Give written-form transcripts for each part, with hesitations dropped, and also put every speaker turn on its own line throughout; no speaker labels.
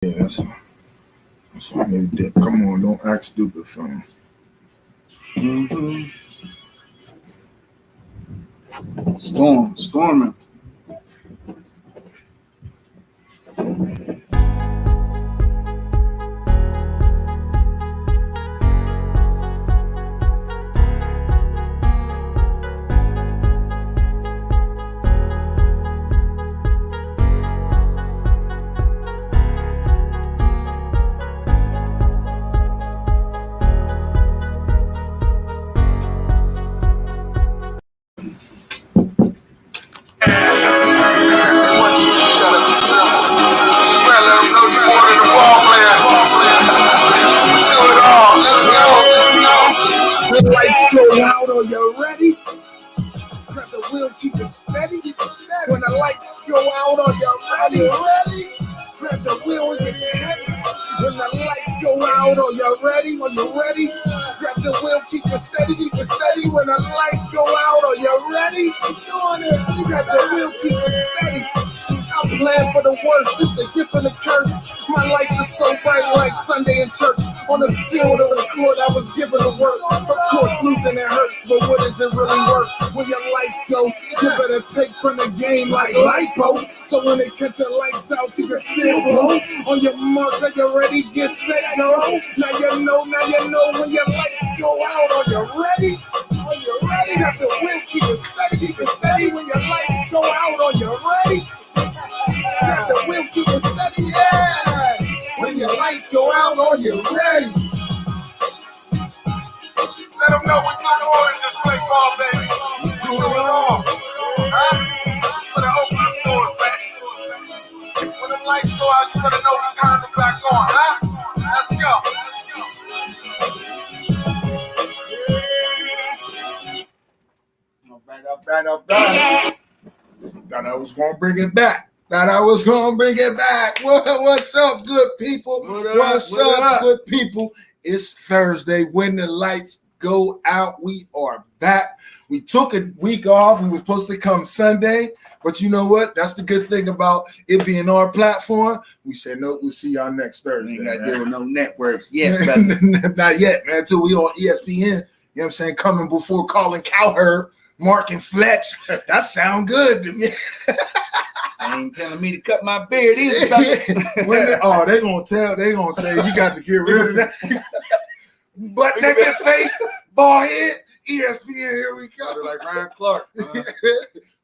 Yeah, that's what I made that. Come on, don't act stupid, fam.
Storming.
Lights go out, are you ready? Grab the wheel, keep it steady. When the lights go out, are you ready? Grab the wheel and get heavy. When the lights go out, are you ready? Are you ready? Grab the wheel, keep it steady, keep it steady. When the lights go out, are you ready? Grab the wheel, keep it steady. I plan for the worst, this a gift and a curse. My lights are so bright like Sunday in church. On the field of the court, I was given the work. Of course, losing it hurts, but what is it really worth? When your lights go, you better take from the game like lipo. So when they cut the lights out, you can still blow. On your mark, are you ready? Get set, go. Now you know when your lights go out. Are you ready? Are you ready? Have the wheel, keep it steady. When your lights go out, are you ready? Grab the wheel, keep it steady, yeah. When your lights go out, are you ready? Let them know we do more than just play ball, baby. We do it all. Huh? You better open the doors, baby. When the lights go out, you better know to turn them back on, huh? Let's go. All right. Thought I was gonna bring it back. What's up, good people? What's up, good people? It's Thursday. When the lights go out, we are back. We took a week off. We were supposed to come Sunday, but you know what? That's the good thing about it being our platform. We said no. We'll see y'all next Thursday.
Ain't got to deal with no networks yet.
Not yet, man. Until we on ESPN. You know what I'm saying? Coming before Colin Cowherd, Mark and Fletch. That sound good to me.
Ain't telling me to cut my beard either.
They gonna say you got to get rid of that. Butt naked face, bald head, ESPN, here we go.
Like Ryan Clark.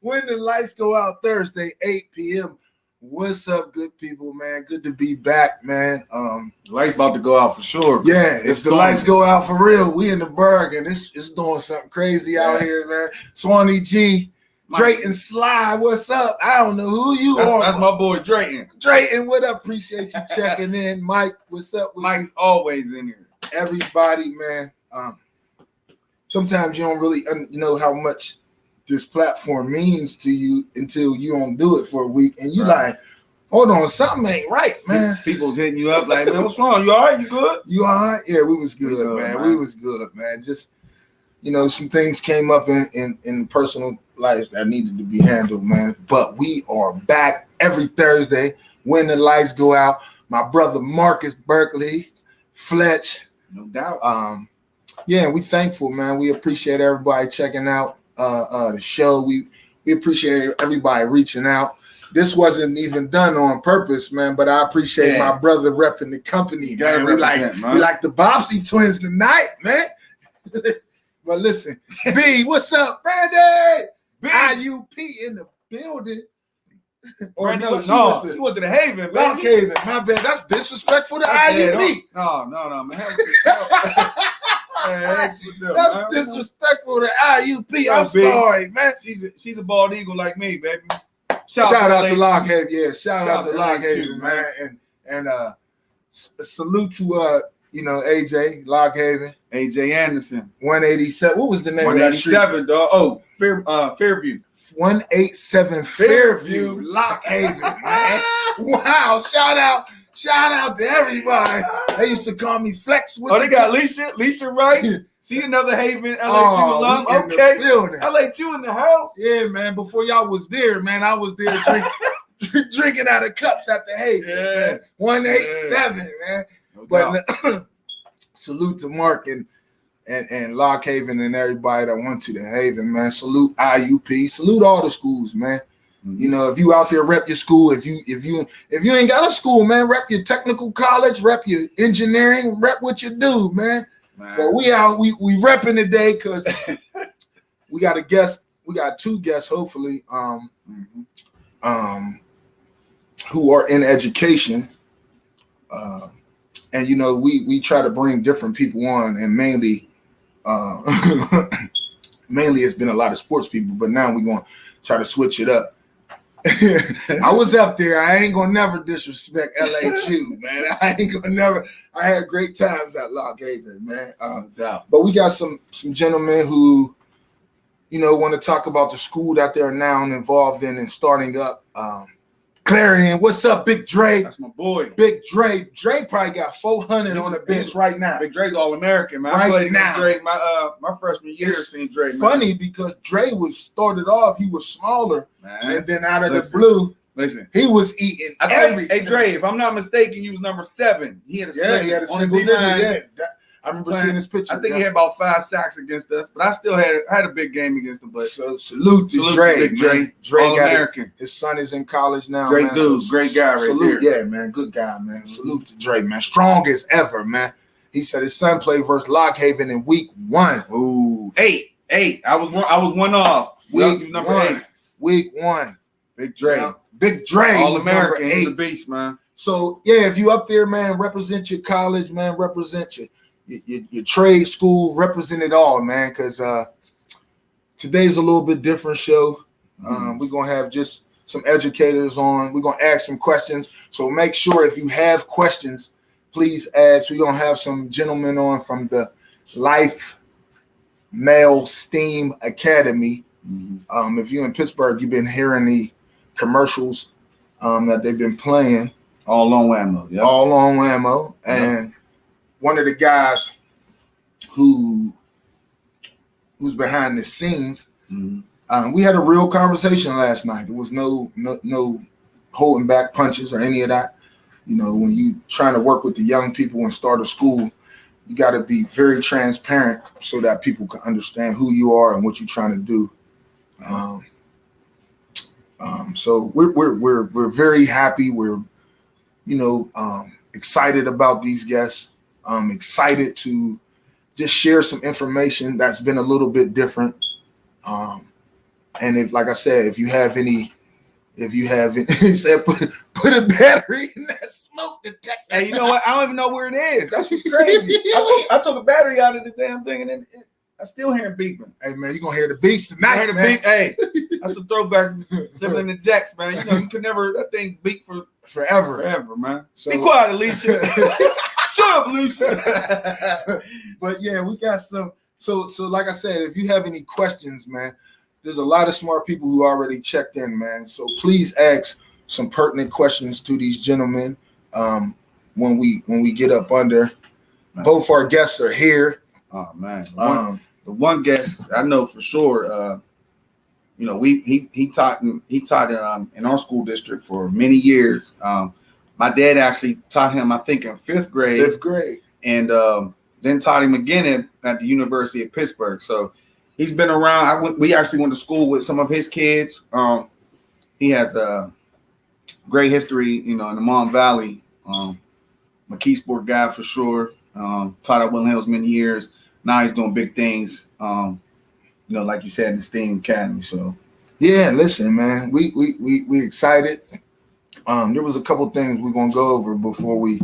When the lights go out Thursday, 8 p.m. What's up, good people, man? Good to be back, man.
The lights about to go out for sure.
Yeah, if the lights go out for real, we in the burg and it's doing something crazy out here, man. Swanee G. Drayton Sly, what's up? I don't know who you are.
That's my boy Drayton.
Drayton, what up? Appreciate you checking in. Mike, what's up?
Mike always in here.
Everybody, man. Sometimes you don't really know how much this platform means to you until you don't do it for a week. And you like, hold on, something ain't right, man.
People's hitting you up like, man, what's wrong? You all right? You good?
You all right? Yeah, we was good, man. We was good, man. Just, some things came up in personal lives that needed to be handled, man. But we are back every Thursday when the lights go out. My brother Marcus Burkley, Fletch.
No doubt.
And we thankful, man. We appreciate everybody checking out the show. We appreciate everybody reaching out. This wasn't even done on purpose, man, but I appreciate my brother repping the company, man. We like the Bobsey twins tonight, man. But listen, B, what's up, Brandy? IUP in the building.
Or she went to the Haven, baby.
Lock Haven, my bad. That's disrespectful to IUP.
No, man.
That's disrespectful to IUP. I'm sorry, man.
She's a bald eagle like me, baby.
Shout out to Lock Haven, yeah. Shout out to Lock Haven, man. And salute to AJ Lock Haven.
AJ Anderson.
187. What was the name of that street?
187, dog. Oh, Fairview.
187 Fairview, Lock Haven, man. Wow, shout out to everybody. They used to call me Flex.
They got Lisa Rice. See another Haven LA2 alum. Okay. LA2 in the house.
Yeah, man. Before y'all was there, man, I was there drinking out of cups at the Haven, man. 187, man. No but salute to Mark and Lock Haven and everybody that went to the Haven, man. Salute IUP. Salute all the schools, man. Mm-hmm. You know, if you out there, rep your school. If you ain't got a school, man, rep your technical college, rep your engineering, rep what you do, man. But we repping today because we got a guest. We got two guests, hopefully, who are in education. And you know, we try to bring different people on, and mainly it's been a lot of sports people, but now we're gonna try to switch it up. I was up there. I ain't gonna never disrespect LHU, man. I had great times at Lock Haven, man. But we got some gentlemen who, you know, want to talk about the school that they're now involved in and starting up. Clarion, what's up, Big Dre?
That's my boy.
Big Dre. Dre probably got 400 on the bench right now.
Big Dre's All-American, man. I played against Dre my freshman year. Seen Dre, man.
Funny because Dre started off, he was smaller, and then out of the blue, he was eating everything.
Hey, Dre, if I'm not mistaken, you was number 7. He had a
single digit. I remember seeing this picture.
I think he had about 5 sacks against us, but I still had a big game against him. But
so salute to Dre, man. Dre
All-American.
His son is in college now.
Great
man.
dude, great guy right
salute,
there.
Yeah, man, good guy, man. Mm-hmm. Salute to Dre, man. Strong as ever, man. He said his son played versus Lock Haven in week 1.
Ooh, 8. I was one off.
Week
number 8.
Week 1.
Big Dre.
Yeah. Big Dre.
All-American. He's a beast, man.
So yeah, if you up there, man, represent your college, man. Represent your trade school, represent it all, man, because today's a little bit different show. We're going to have just some educators on. We're going to ask some questions. So make sure if you have questions, please ask. We're going to have some gentlemen on from the Life Male STEAM Academy. If you're in Pittsburgh, you've been hearing the commercials that they've been playing.
All on whammo. Yep.
All on whammo. And one of the guys who's behind the scenes, we had a real conversation last night. There was no holding back punches or any of that. You know, when you trying to work with the young people and start a school, you got to be very transparent so that people can understand who you are and what you're trying to do. So we're very happy. We're excited about these guests. I'm excited to just share some information that's been a little bit different. And if, like I said, if you have any, he said put a battery in that smoke detector.
Hey, you know what? I don't even know where it is. That's what's crazy. I took a battery out of the damn thing, and I still hear it beeping.
Hey man, you're gonna hear the beeps tonight.
Hear the beep. Hey, that's a throwback. Living in the Jacks, man. You know, you could never that thing beep forever, man. So, be quiet, Alicia. Shut up, Alicia.
But yeah, we got some. So like I said, if you have any questions, man, there's a lot of smart people who already checked in, man. So please ask some pertinent questions to these gentlemen when we get up under. Both our guests are here.
Oh man, the one guest I know for sure. He taught in our school district for many years. My dad actually taught him, I think, in 5th grade. And then taught him again at the University of Pittsburgh. So he's been around. We actually went to school with some of his kids. He has a great history, in the Mon Valley. McKee sport guy for sure. Taught at William Hills many years. Now he's doing big things. Like you said, in the STEAM Academy. So
yeah, listen, man, we excited. There was a couple things we're gonna go over before we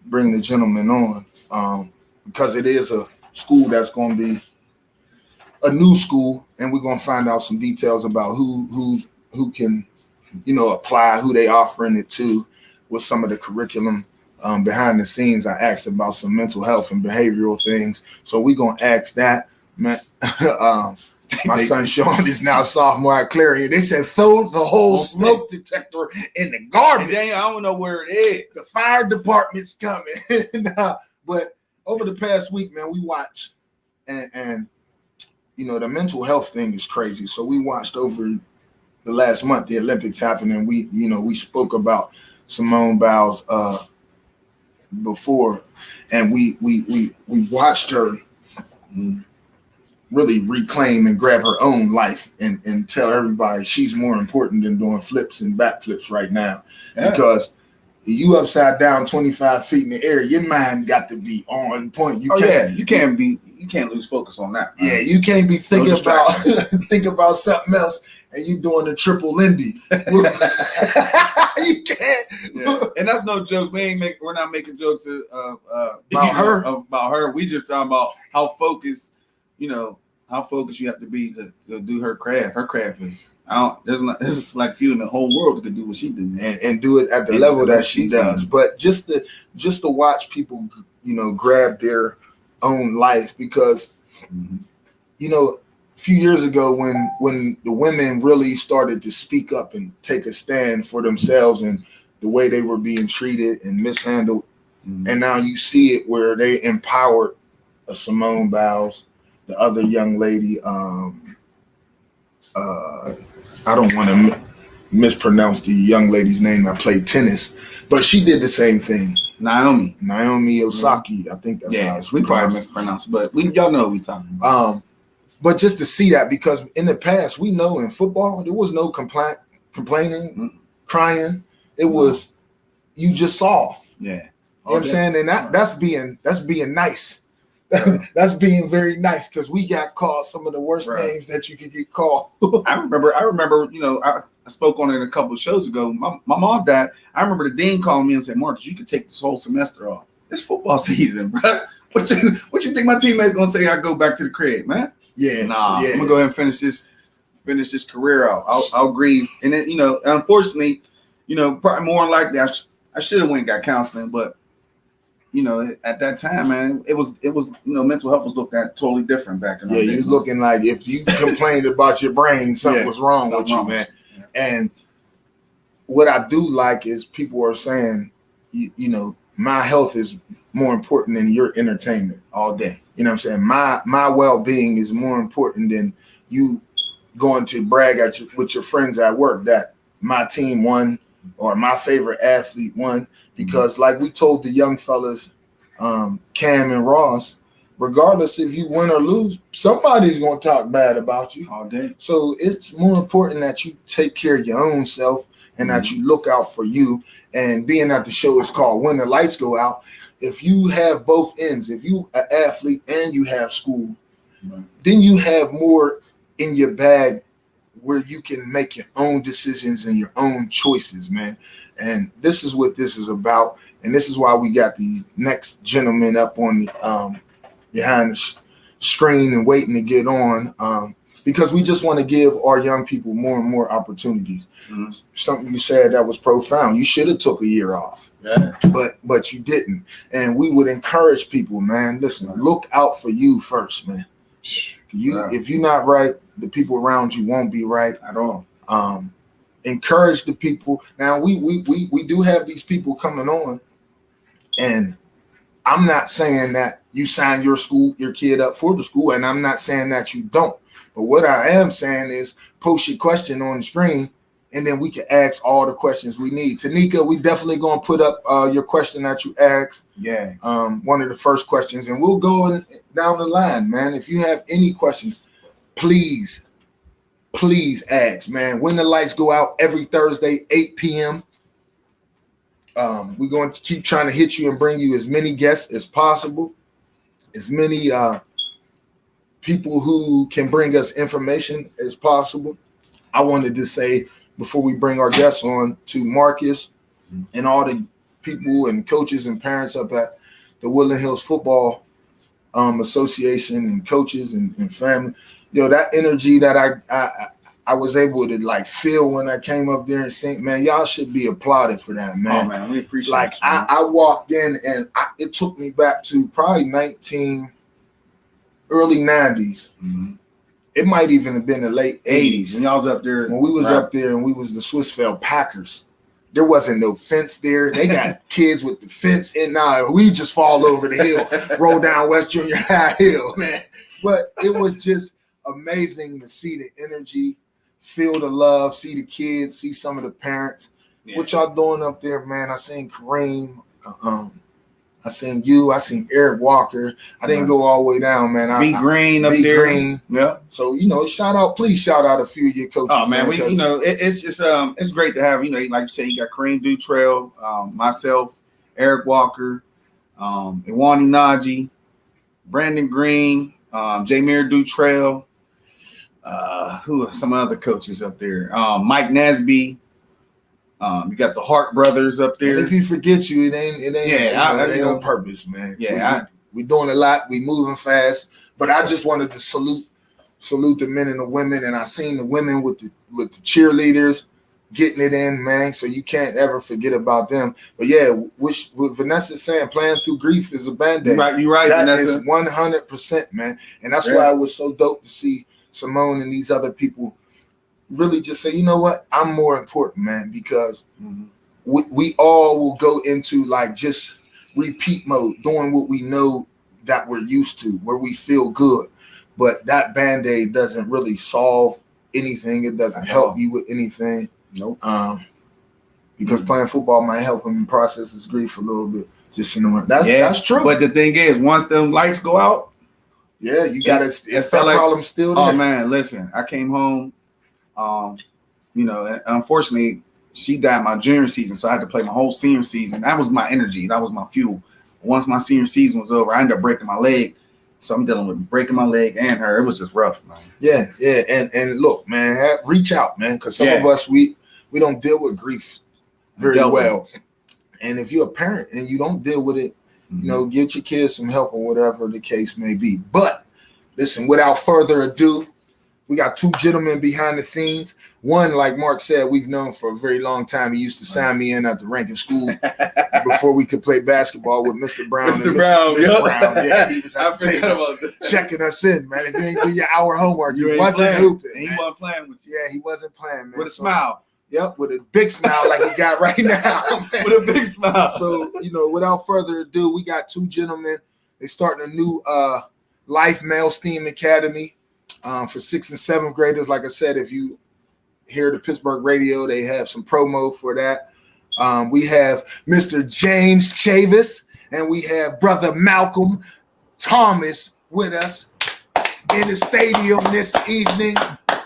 bring the gentleman on, because it is a school that's gonna be a new school, and we're gonna find out some details about who can, apply, who they offering it to, with some of the curriculum. Behind the scenes, I asked about some mental health and behavioral things, so we're gonna ask that, man. My son Sean is now sophomore at Clarion. They said throw the whole smoke detector in the garbage.
I don't know where it is.
The fire department's coming. But over the past week, man, we watched, and the mental health thing is crazy. So we watched over the last month, the Olympics happened, and we spoke about Simone Biles before, and we watched her really reclaim and grab her own life and tell everybody she's more important than doing flips and backflips right now. Yeah. Because you upside down 25 feet in the air, your mind got to be on point.
You can't lose focus on that.
Yeah, you can't be thinking about something else and you doing a triple Lindy. You can't.
Yeah. And that's no joke. We're not making jokes
about her.
About her. We just talking about how focused, how focused you have to be to do her craft. Her craft is there's like few in the whole world that can do what she do,
and do it at the level that she does. But just to watch people, grab their own life, because a few years ago when the women really started to speak up and take a stand for themselves and the way they were being treated and mishandled, and now you see it where they empowered a Simone Biles, the other young lady, I don't want to mispronounce the young lady's name. I played tennis, but she did the same thing.
Naomi
Osaka, I think that's how it's
we probably mispronounced, but y'all know what we talking about.
But just to see that, because in the past, we know in football there was no complaining, crying. It was you just soft.
Yeah,
you know what I'm saying, and that's being nice. That's being very nice, because we got called some of the worst names that you could get called.
I remember. I spoke on it a couple of shows ago. My mom died. I remember the dean calling me and said, "Marcus, you could take this whole semester off. It's football season, bro. What you think my teammates gonna say? I go back to the crib, man?
Yeah,
I'm gonna go ahead and finish this career out. I'll grieve, and then unfortunately, probably more likely I should have went and got counseling, but." At that time, man, it was mental health was looked at totally different back in the day.
Yeah, you're looking like if you complained about your brain, something was wrong with you, man. Yeah. And what I do like is people are saying, my health is more important than your entertainment
all day.
You know what I'm saying? My well-being is more important than you going to brag with your friends at work that my team won or my favorite athlete won. Because like we told the young fellas, Cam and Ross, regardless if you win or lose, somebody's going to talk bad about you
all day.
So it's more important that you take care of your own self and that you look out for you. And being that the show is called When the Lights Go Out, if you have both ends, if you an athlete and you have school, then you have more in your bag where you can make your own decisions and your own choices, man. And this is what this is about. And this is why we got the next gentleman up on the behind the screen and waiting to get on, because we just want to give our young people more and more opportunities. Something you said that was profound. You should have took a year off, but you didn't. And we would encourage people, man, listen, look out for you first, man. If you're not right, the people around you won't be right
at all.
Encourage the people. Now we do have these people coming on, and I'm not saying that you sign your kid up for the school, and I'm not saying that you don't. But what I am saying is post your question on the screen, and then we can ask all the questions we need. Tanika, we definitely gonna put up your question that you asked.
Yeah.
One of the first questions, and we'll go down the line, man. If you have any questions, please ask, man. When the Lights Go Out every Thursday, 8 p.m. We're going to keep trying to hit you and bring you as many guests as possible, as many people who can bring us information as possible. I wanted to say before we bring our guests on to Marcus and all the people and coaches and parents up at the Woodland Hills Football Association and coaches and family, that energy that I was able to like feel when I came up there and sing, man, y'all should be applauded for that, man.
Oh, man, we appreciate
like
you,
I walked in and it took me back to probably early 90s. It might even have been the late 80s.
When y'all was up there.
When we was up there and we was the Swissvale Packers. There wasn't no fence there. They got kids with the fence in now. We just fall over the hill, roll down West Junior High Hill, man. But it was just amazing to see the energy feel the love, see the kids, see some of the parents. Yeah. What y'all doing up there, man? I seen Kareem. I seen you. I seen Eric Walker. I didn't go all the way down, man.
B Green up there.
Green. Yeah. So please shout out a few of your coaches.
Oh man, it's just it's great to have. Like you said, you got Kareem Dutrail, myself, Eric Walker, Iwani Naji, Brandon Green, Jameer Dutrail. Who are some other coaches up there? Mike Nasby. You got the Hart brothers up there.
And if he forgets you, it ain't on purpose, man.
Yeah,
we doing a lot. We moving fast. But I just wanted to salute the men and the women, and I seen the women with the cheerleaders getting it in, man. So you can't ever forget about them. But yeah, what Vanessa's saying, playing through grief is a band-aid.
You're right.
That
Vanessa.
is 100%, man. And that's why it was so dope to see Simone and these other people really just say, you know what, I'm more important, man, because we all will go into like just repeat mode, doing what we know that we're used to, where we feel good. But that Band-Aid doesn't really solve anything. It doesn't help you with anything.
Nope.
Because playing football might help him process his grief a little bit. Just around. That's true.
But the thing is, once them lights go out,
you got it's that problem still there.
Oh man, listen, I came home. And unfortunately, she died my junior season, so I had to play my whole senior season. That was my energy. That was my fuel. Once my senior season was over, I ended up breaking my leg. So I'm dealing with breaking my leg and her. It was just rough, man.
Yeah. And look, man, reach out, man, because some of us, we don't deal with grief very well. And if you're a parent and you don't deal with it, get your kids some help or whatever the case may be. But listen, without further ado, we got two gentlemen behind the scenes. One, like Mark said, we've known for a very long time. He used to sign me in at the Rankin School before we could play basketball with Mr. Brown.
Mr. Brown.
Yeah, he was at the table checking us in, man. If you ain't do your hour homework, he wasn't hooping.
He wasn't playing with you.
Yeah, he wasn't playing, man.
With a smile.
Yep, with a big smile like he got right now.
With a big smile.
So, without further ado, we got two gentlemen. They're starting a new Life Male STEAM Academy. For 6th and 7th graders. Like I said, if you hear the Pittsburgh radio, they have some promo for that. We have Mr. James Chavis, and we have Brother Malcolm Thomas with us in the stadium this evening.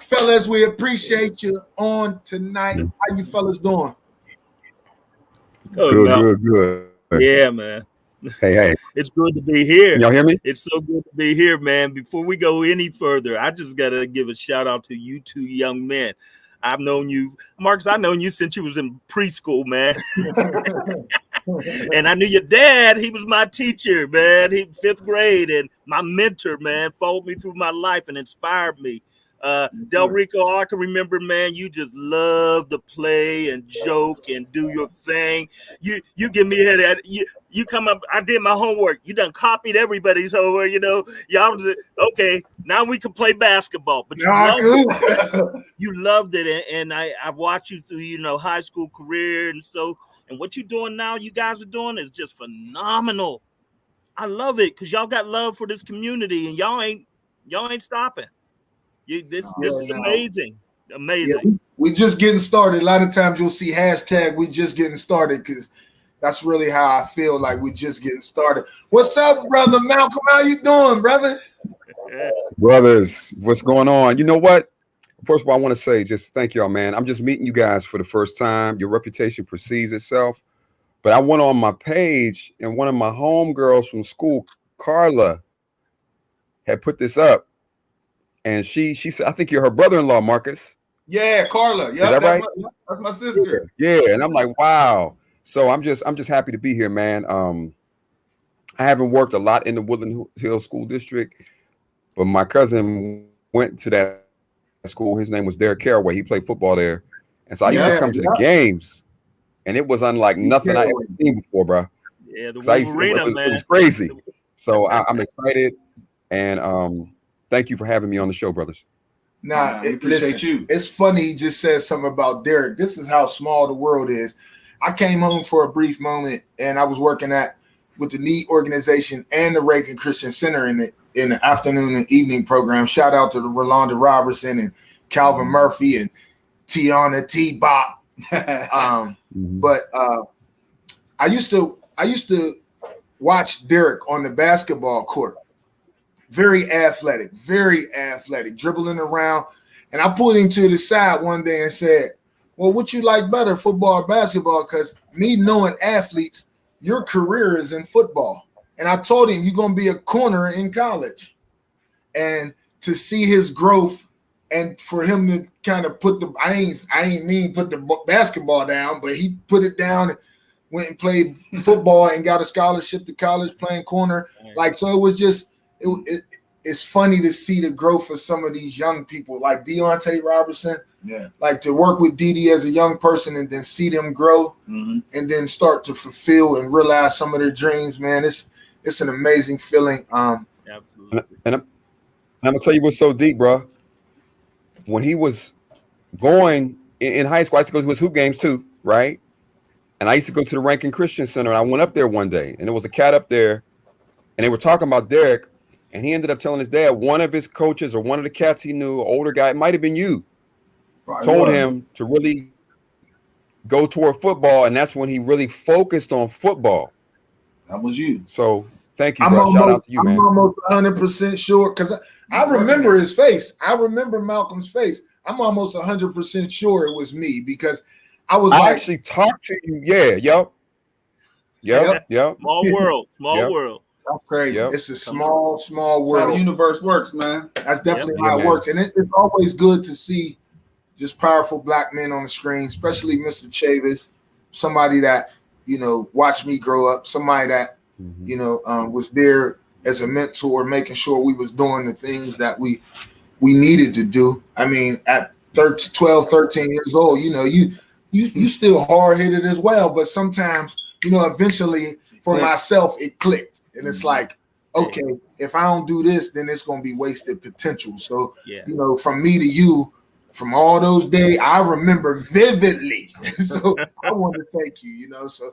Fellas, we appreciate you on tonight. How you fellas doing?
Good.
Yeah, man.
Hey.
It's good to be here.
Y'all hear me?
It's so good to be here, man. Before we go any further, I just got to give a shout out to you two young men. I've known you, Marcus, I've known you since you was in preschool, man. And I knew your dad. He was my teacher, man. He 5th grade and my mentor, man, followed me through my life and inspired me. Delrico, I can remember, man, you just love to play and joke and do your thing. You give me a head. You come up, I did my homework. You done copied everybody's homework, Y'all okay, now we can play basketball. But you loved it. And I watched you through, high school career. And what you're doing now, you guys are doing is just phenomenal. I love it because y'all got love for this community and y'all ain't stopping. This is amazing.
Yeah, we just getting started. A lot of times you'll see hashtag we just getting started because that's really how I feel like we just getting started. What's up, Brother Malcolm? How you doing, brother?
Brothers, what's going on? You know what? First of all, I want to say just thank y'all, man. I'm just meeting you guys for the first time. Your reputation precedes itself. But I went on my page and one of my homegirls from school, Carla, had put this up. And she said, I think you're her brother-in-law, Marcus.
Yeah, Carla. Yeah,
is that right?
That's my sister.
Yeah, and I'm like, wow. So I'm just happy to be here, man. I haven't worked a lot in the Woodland Hills School District, but my cousin went to that school. His name was Derek Caraway. He played football there, and so I used to come to the games, and it was unlike nothing I ever seen before, bro.
Yeah, the Wolverine, man.
It was crazy. So I'm excited, and thank you for having me on the show, brothers.
Nah, appreciate you. It's funny he just said something about Derek. This is how small the world is. I came home for a brief moment, and I was working with the NEAT organization and the Reagan Christian Center in the afternoon and evening program. Shout out to the Rolanda Robertson and Calvin Murphy and Tiana T-Bop. But I used to watch Derek on the basketball court. Very athletic, dribbling around. And I pulled him to the side one day and said, well, what you like better, football or basketball? Because me knowing athletes, your career is in football. And I told him, you're going to be a corner in college. And to see his growth and for him to kind of put the, I ain't mean put the basketball down, but he put it down and went and played football and got a scholarship to college playing corner. Like, so it was just, it's funny to see the growth of some of these young people like Deontay Robertson. Yeah. Like to work with Dede as a young person and then see them grow and then start to fulfill and realize some of their dreams, man. It's an amazing feeling.
Absolutely. And I'm gonna tell you what's so deep, bro. When he was going in high school, I used to go to his hoop games too, right? And I used to go to the Rankin Christian Center, and I went up there one day, and there was a cat up there, and they were talking about Derek, and he ended up telling his dad, one of his coaches or one of the cats he knew, older guy, it might have been you, told him to really go toward football, and that's when he really focused on football.
That was you.
So thank you, bro. Shout out to you, man.
I'm almost 100% sure because I remember his face. I remember Malcolm's face. I'm almost 100% sure it was me because I
actually talked to you. Yeah. Yep.
Small world.
That's crazy.
Yep. It's a small world.
That's how the universe works, man.
That's definitely how it works. And it's always good to see just powerful black men on the screen, especially Mr. Chavis, somebody that, watched me grow up, somebody that, was there as a mentor, making sure we was doing the things that we needed to do. I mean, at 12, 13 years old, you still hard-headed as well, but sometimes, eventually for myself, it clicked. And it's like, okay, if I don't do this, then it's going to be wasted potential. So, from me to you, from all those days, I remember vividly. So I want to thank you, So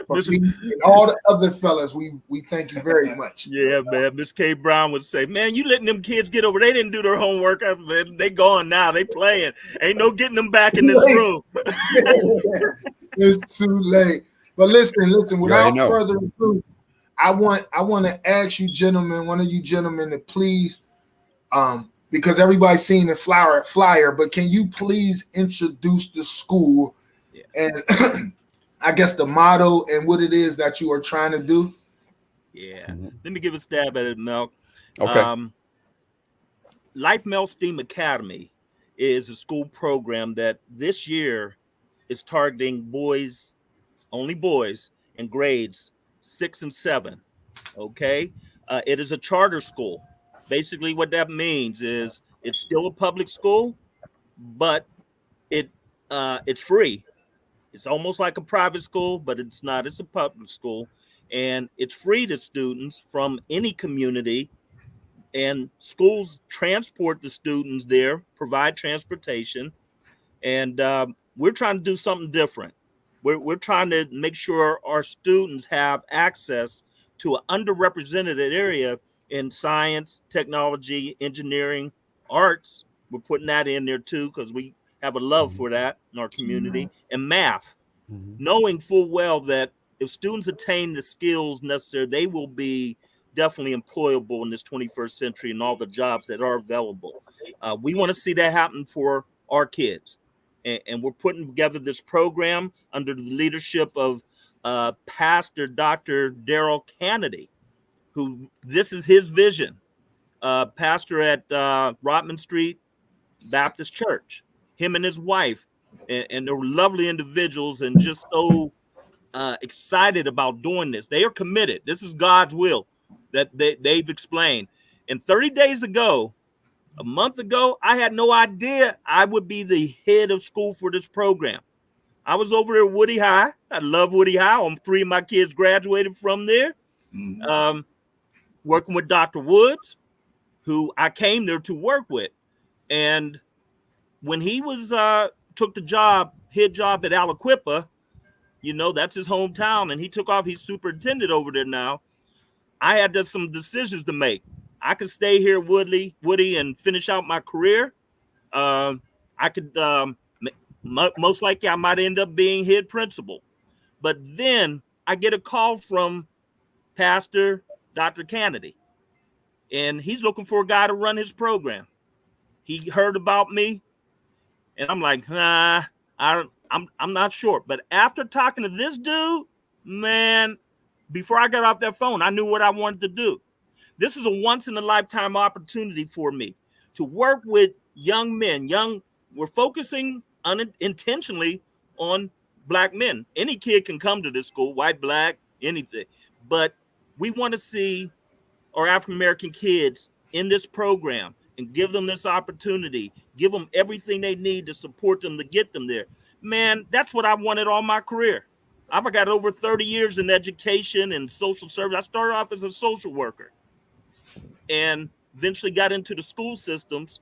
for me and all the other fellas, we thank you very much.
Yeah, man. Miss K. Brown would say, man, you letting them kids get over. They didn't do their homework. Man. They gone now. They playing. Ain't no getting them back in this room.
It's too late. But listen, without further ado, I want to ask you gentlemen, one of you gentlemen, to please, because everybody's seen the flyer, but can you please introduce the school and I guess the motto and what it is that you are trying to do?
Yeah. Let me give a stab at it, Mel.
Okay.
Life Mel STEAM Academy is a school program that this year is targeting boys, only boys, in grades 6 and 7. Okay. It is a charter school. Basically, what that means is it's still a public school, but it's free. It's almost like a private school, but it's not. It's a public school, and it's free to students from any community. And schools transport the students there, provide transportation, and we're trying to do something different. We're trying to make sure our students have access to an underrepresented area in science, technology, engineering, arts. We're putting that in there too because we have a love for that in our community, and math, knowing full well that if students attain the skills necessary, they will be definitely employable in this 21st century and all the jobs that are available. We want to see that happen for our kids. And we're putting together this program under the leadership of Pastor Dr. Daryl Kennedy, who this is his vision, pastor at Rodman Street Baptist Church, him and his wife, and they're lovely individuals and just so excited about doing this. They are committed. This is God's will that they've explained. And 30 days ago, a month ago, I had no idea I would be the head of school for this program. I was over at Woody High. I love Woody High. 3 of my kids graduated from there. Working with Dr. Woods, who I came there to work with. And when he was took the head job at Aliquippa, that's his hometown, and he took off. He's superintendent over there now. I had just some decisions to make. I could stay here, Woody, and finish out my career, I could most likely I might end up being head principal. But then I get a call from Pastor Dr. Kennedy, and he's looking for a guy to run his program. He heard about me, and I'm like, nah, I'm not sure. But after talking to this dude, man, before I got off that phone, I knew what I wanted to do. This is a once in a lifetime opportunity for me to work with young men. We're focusing unintentionally on Black men. Any kid can come to this school, white, Black, anything. But we want to see our African-American kids in this program and give them this opportunity, give them everything they need to support them to get them there. Man, that's what I wanted all my career. I've got over 30 years in education and social service. I started off as a social worker and eventually got into the school systems.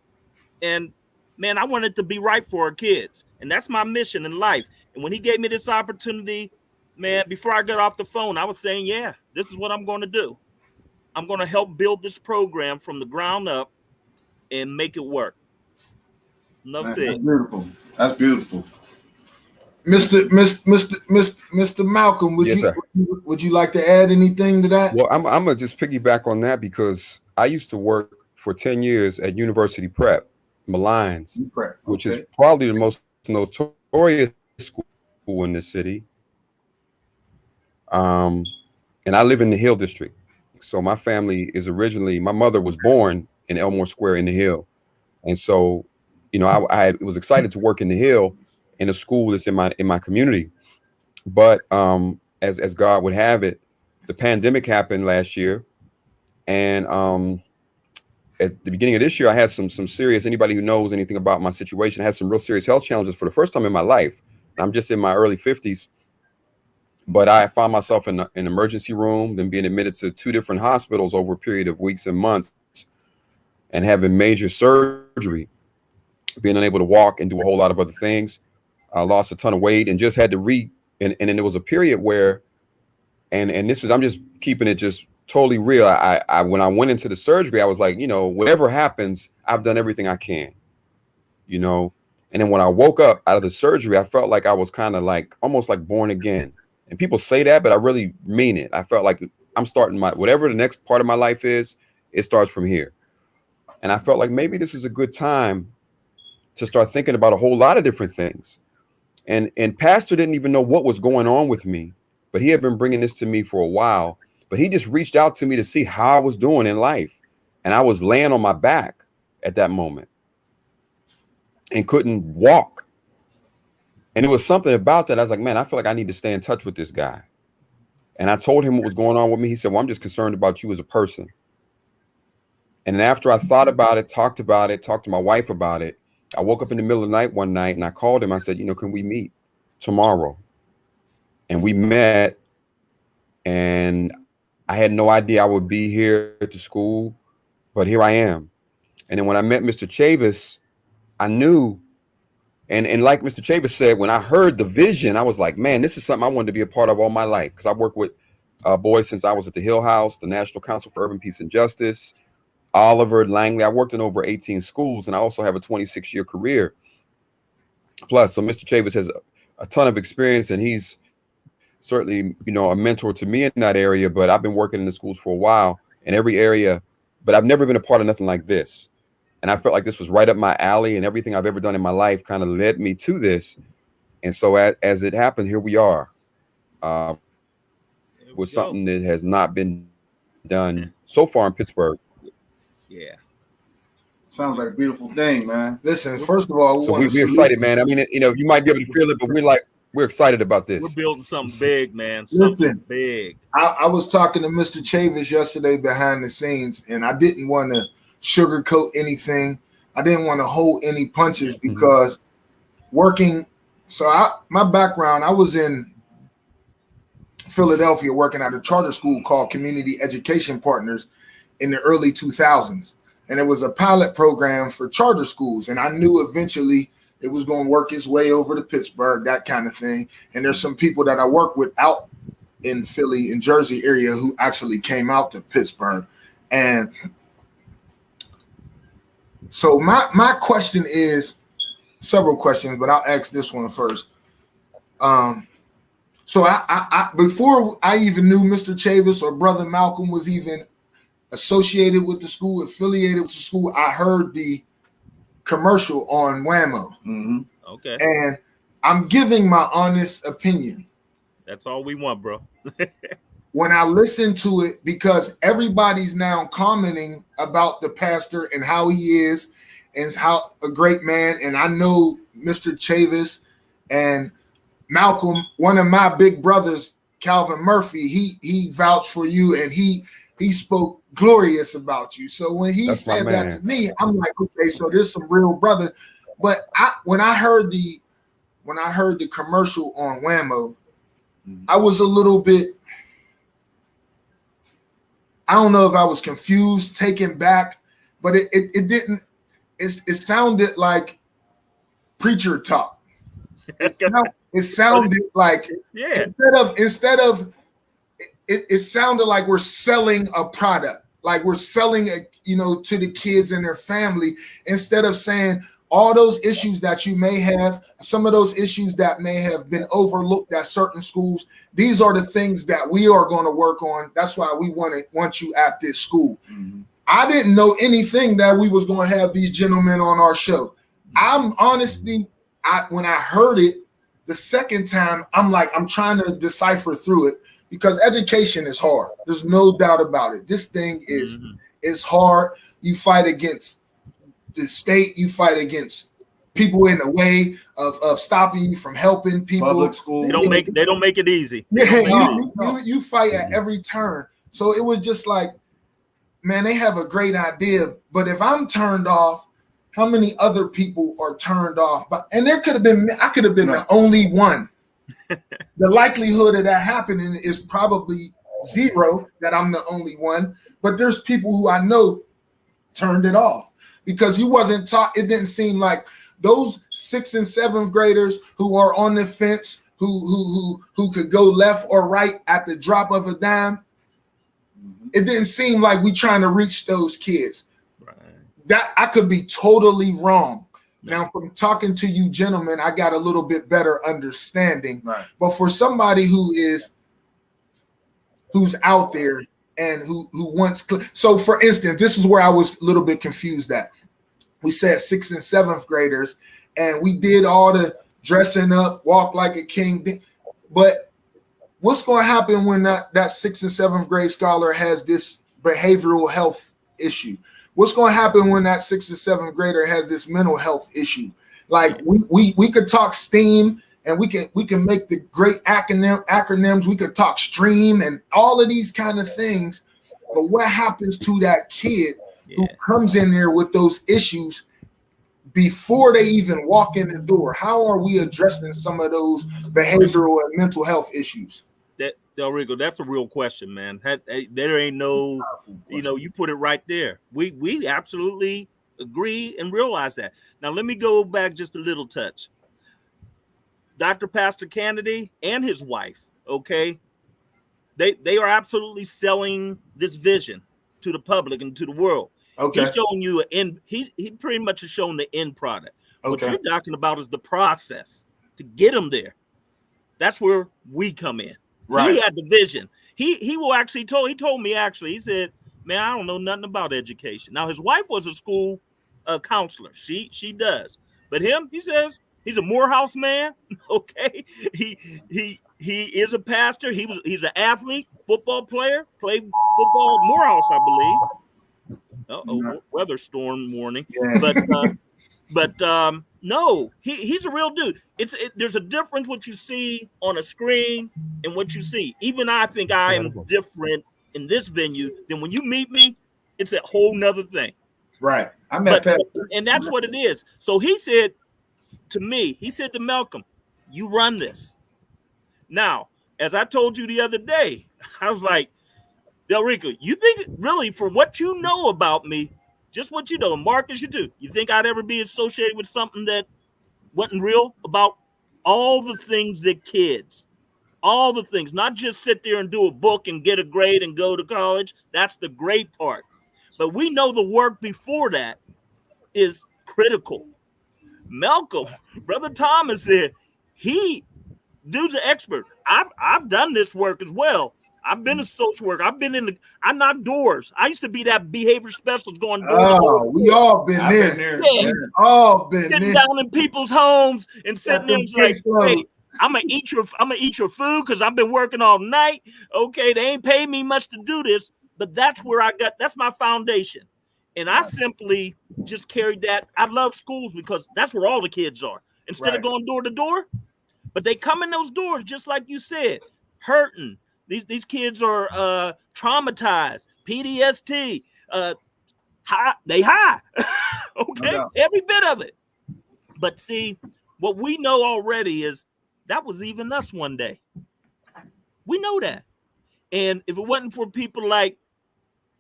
And man, I wanted to be right for our kids. And that's my mission in life. And when he gave me this opportunity, man, before I got off the phone, I was saying, yeah, this is what I'm going to do. I'm going to help build this program from the ground up and make it work. Enough said.
That's beautiful. That's beautiful.
Mr. Malcolm, would you like to add anything to that?
Well, I'm gonna just piggyback on that because I used to work for 10 years at University Prep, Malines, which is probably the most notorious school in the city. And I live in the Hill District. So my family is my mother was born in Elmore Square in the Hill. And so, you know, I was excited to work in the Hill in a school that's in my community. But as God would have it, the pandemic happened last year. And at the beginning of this year, I had some serious, anybody who knows anything about my situation, I had some real serious health challenges for the first time in my life. I'm just in my early 50s. But I found myself in an emergency room, then being admitted to 2 different hospitals over a period of weeks and months and having major surgery, being unable to walk and do a whole lot of other things. I lost a ton of weight and just had to and then there was a period where, and this is, I'm just keeping it just totally real. I when I went into the surgery, I was like, you know, whatever happens, I've done everything I can, you know? And then when I woke up out of the surgery, I felt like I was kind of like, almost like born again. And people say that, but I really mean it. I felt like I'm starting whatever the next part of my life is, it starts from here. And I felt like maybe this is a good time to start thinking about a whole lot of different things. And Pastor didn't even know what was going on with me, but he had been bringing this to me for a while. But he just reached out to me to see how I was doing in life. And I was laying on my back at that moment and couldn't walk. And it was something about that. I was like, man, I feel like I need to stay in touch with this guy. And I told him what was going on with me. He said, well, I'm just concerned about you as a person. And then after I thought about it, talked to my wife about it, I woke up in the middle of the night one night and I called him. I said, you know, can we meet tomorrow? And we met, and I had no idea I would be here at the school, but here I am. And then when I met Mr. Chavis, I knew, and like Mr. Chavis said, when I heard the vision, I was like, man, this is something I wanted to be a part of all my life. Because I worked with boys since I was at the Hill House, the National Council for Urban Peace and Justice, Oliver, Langley. I worked in over 18 schools, and I also have a 26-year career. Plus, so Mr. Chavis has a ton of experience, and he's certainly, you know, a mentor to me in that area. But I've been working in the schools for a while in every area, but I've never been a part of nothing like this. And I felt like this was right up my alley, and everything I've ever done in my life kind of led me to this. And so as it happened, here we are with something that has not been done so far in Pittsburgh.
Yeah.
Sounds like a beautiful thing, man.
Listen, first of all,
we're excited, man. I mean, you know, you might be able to feel it, but we're excited about this.
We're building something big, man. Something big.
I was talking to Mr. Chavis yesterday behind the scenes, and I didn't want to sugarcoat anything. I didn't want to hold any punches because working. So my background, I was in Philadelphia working at a charter school called Community Education Partners in the early 2000s. And it was a pilot program for charter schools. And I knew eventually it was going to work its way over to Pittsburgh, that kind of thing. And there's some people that I work with out in Philly and Jersey area who actually came out to Pittsburgh. And so my question is, several questions, but I'll ask this one first. So I before I even knew Mr. Chavis or Brother Malcolm was even associated with the school, affiliated with the school, I heard the commercial on Whammo.
Mm-hmm.
Okay.
And I'm giving my honest opinion.
That's all we want, bro.
When I listen to it, because everybody's now commenting about the pastor and how he is and how a great man. And I know Mr. Chavis and Malcolm, one of my big brothers, Calvin Murphy, he vouched for you and he spoke glorious about you. So when he said that to me, I'm like, okay, so there's some real brother. But when I heard the commercial on Whammo, I was a little bit, I don't know if I was confused, taken back, but it sounded like preacher talk. It sounded like instead of it sounded like we're selling a product, like we're selling to the kids and their family, instead of saying all those issues that you may have, some of those issues that may have been overlooked at certain schools. These are the things that we are going to work on. That's why we want you at this school. Mm-hmm. I didn't know anything that we was going to have these gentlemen on our show. I'm honestly, when I heard it the second time, I'm like, I'm trying to decipher through it, because education is hard. There's no doubt about it. This thing is hard. You fight against the state. You fight against people in the way of stopping you from helping people.
Public school.
They don't make it easy.
You fight at every turn. So it was just like, man, they have a great idea, but if I'm turned off, how many other people are turned off? And I could have been the only one. The likelihood of that happening is probably zero, that I'm the only one. But there's people who I know turned it off because you wasn't taught. It didn't seem like those 6th and 7th graders who are on the fence, who could go left or right at the drop of a dime. It didn't seem like we trying to reach those kids. Right. That I could be totally wrong. Now, from talking to you gentlemen, I got a little bit better understanding. Right. But for somebody who's out there and who wants, so for instance, this is where I was a little bit confused at. We said 6th and 7th graders, and we did all the dressing up, walk like a king. But what's going to happen when that 6th and 7th grade scholar has this behavioral health issue? What's going to happen when that 6th and 7th grader has this mental health issue? Like we could talk STEAM, and we can make the great acronyms. We could talk STREAM and all of these kind of things. But what happens to that kid who comes in there with those issues before they even walk in the door? How are we addressing some of those behavioral and mental health issues?
Delrico, that's a real question, man. There ain't no, you put it right there. We absolutely agree and realize that. Now, let me go back just a little touch. Dr. Pastor Kennedy and his wife, okay, they are absolutely selling this vision to the public and to the world. Okay. He's showing you he pretty much has shown the end product. Okay. What you're talking about is the process to get them there. That's where we come in. Right. He had the vision. He told me, he said, man, I don't know nothing about education. Now, his wife was a school counselor. She does. But he says he's a Morehouse man. Okay. He is a pastor. He's an athlete, football player, played football at Morehouse, I believe. Weather storm warning. Yeah. But no, he's a real dude. There's a difference what you see on a screen and what you see. Even I think I am different in this venue than when you meet me. It's a whole nother thing.
Right.
And that's what it is. So he said to Malcolm, you run this. Now, as I told you the other day, I was like, Delrico, you think really for what you know about me, just what you know, Marcus, you do. You think I'd ever be associated with something that wasn't real about all the things that kids, all the things, not just sit there and do a book and get a grade and go to college. That's the great part. But we know the work before that is critical. Malcolm, Brother Thomas said, dude's an expert. I've done this work as well. I've been a social worker. I knock doors. I used to be that behavior specialist going door to door.
We all been there.
Yeah.
All been
sitting
there.
down in people's homes and sitting there and like, hey, I'm gonna eat your food because I've been working all night. Okay, they ain't paid me much to do this, but that's where that's my foundation. And I simply just carried that. I love schools because that's where all the kids are. Instead of going door to door, but they come in those doors just like you said, hurting. These kids are traumatized, PTSD, high. Okay, every bit of it. But see, what we know already is that was even us one day. We know that. And if it wasn't for people like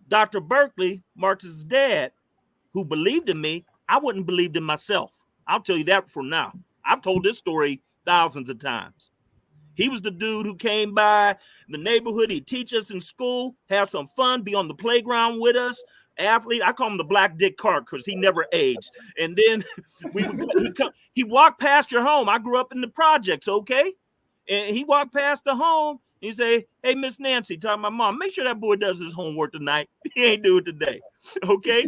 Dr. Burkley, Marcus's dad, who believed in me, I wouldn't have believed in myself. I'll tell you that for now. I've told this story thousands of times. He was the dude who came by the neighborhood. He'd teach us in school, have some fun, be on the playground with us. Athlete, I call him the Black Dick Clark because he never aged. And then he walked past your home. I grew up in the projects, okay? And he walked past the home. He say, hey, Miss Nancy, tell my mom, make sure that boy does his homework tonight. He ain't do it today, okay?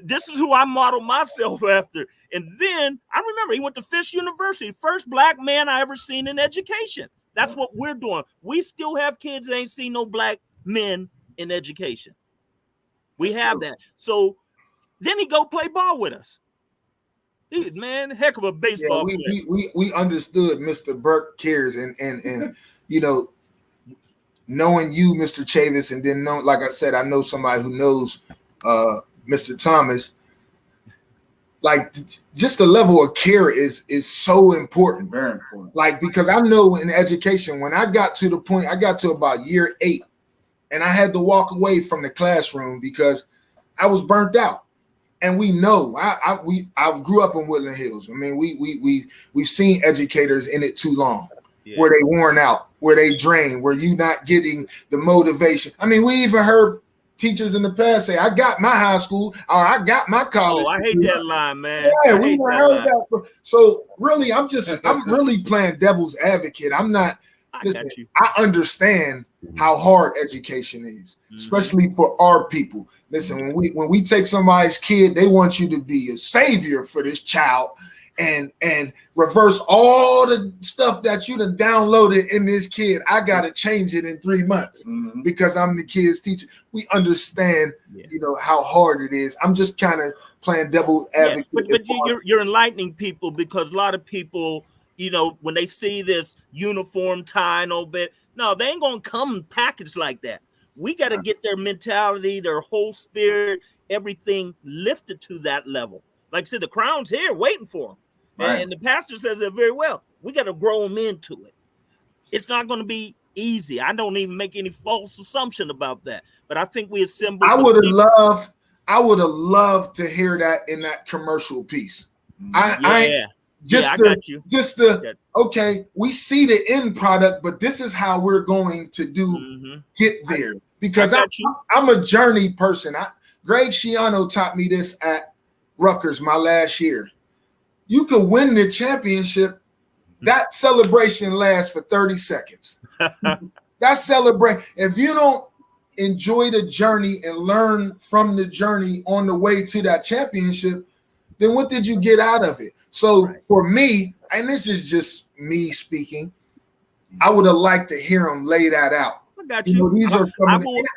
This is who I model myself after. And then I remember he went to Fisk University, first Black man I ever seen in education. That's what we're doing. We still have kids that ain't seen no Black men in education. We have that. So then he go play ball with us. Man, heck of a baseball player.
We understood Mr. Burke cares and you know, knowing you, Mr. Chavis, and then like I said, I know somebody who knows Mr. Thomas. Like just the level of care is so important.
Very important.
Like because I know in education, when I got to the point, I got to about year 8, and I had to walk away from the classroom because I was burnt out. And we know I grew up in Woodland Hills. I mean, we've seen educators in it too long. Yeah. Where they worn out, where they drain, where you not getting the motivation. I mean, we even heard teachers in the past say, I got my high school or I got my college.
Oh, I hate that line, man.
Yeah, we heard that. So really, I'm really playing devil's advocate. I'm not. I understand how hard education is, especially for our people. Listen, when we take somebody's kid, they want you to be a savior for this child. And reverse all the stuff that you done downloaded in this kid. I got to change it in 3 months because I'm the kid's teacher. We understand, you know, how hard it is. I'm just kind of playing devil's advocate.
Yes, but you're enlightening people because a lot of people, you know, when they see this uniform tie and all bit, no, they ain't going to come packaged like that. We got to get their mentality, their whole spirit, everything lifted to that level. Like I said, the crown's here waiting for them. Right. And the pastor says it very well. We got to grow them into it. It's not going to be easy. I don't even make any false assumption about that. But I think we assemble.
I would have loved to hear that in that commercial piece. I got you. Okay, we see the end product, but this is how we're going to get there. Because I'm a journey person. Greg Schiano taught me this at Rutgers my last year. You could win the championship. That celebration lasts for 30 seconds. That celebration. If you don't enjoy the journey and learn from the journey on the way to that championship, then what did you get out of it? So for me, and this is just me speaking, I would have liked to hear him lay that out.
I got you.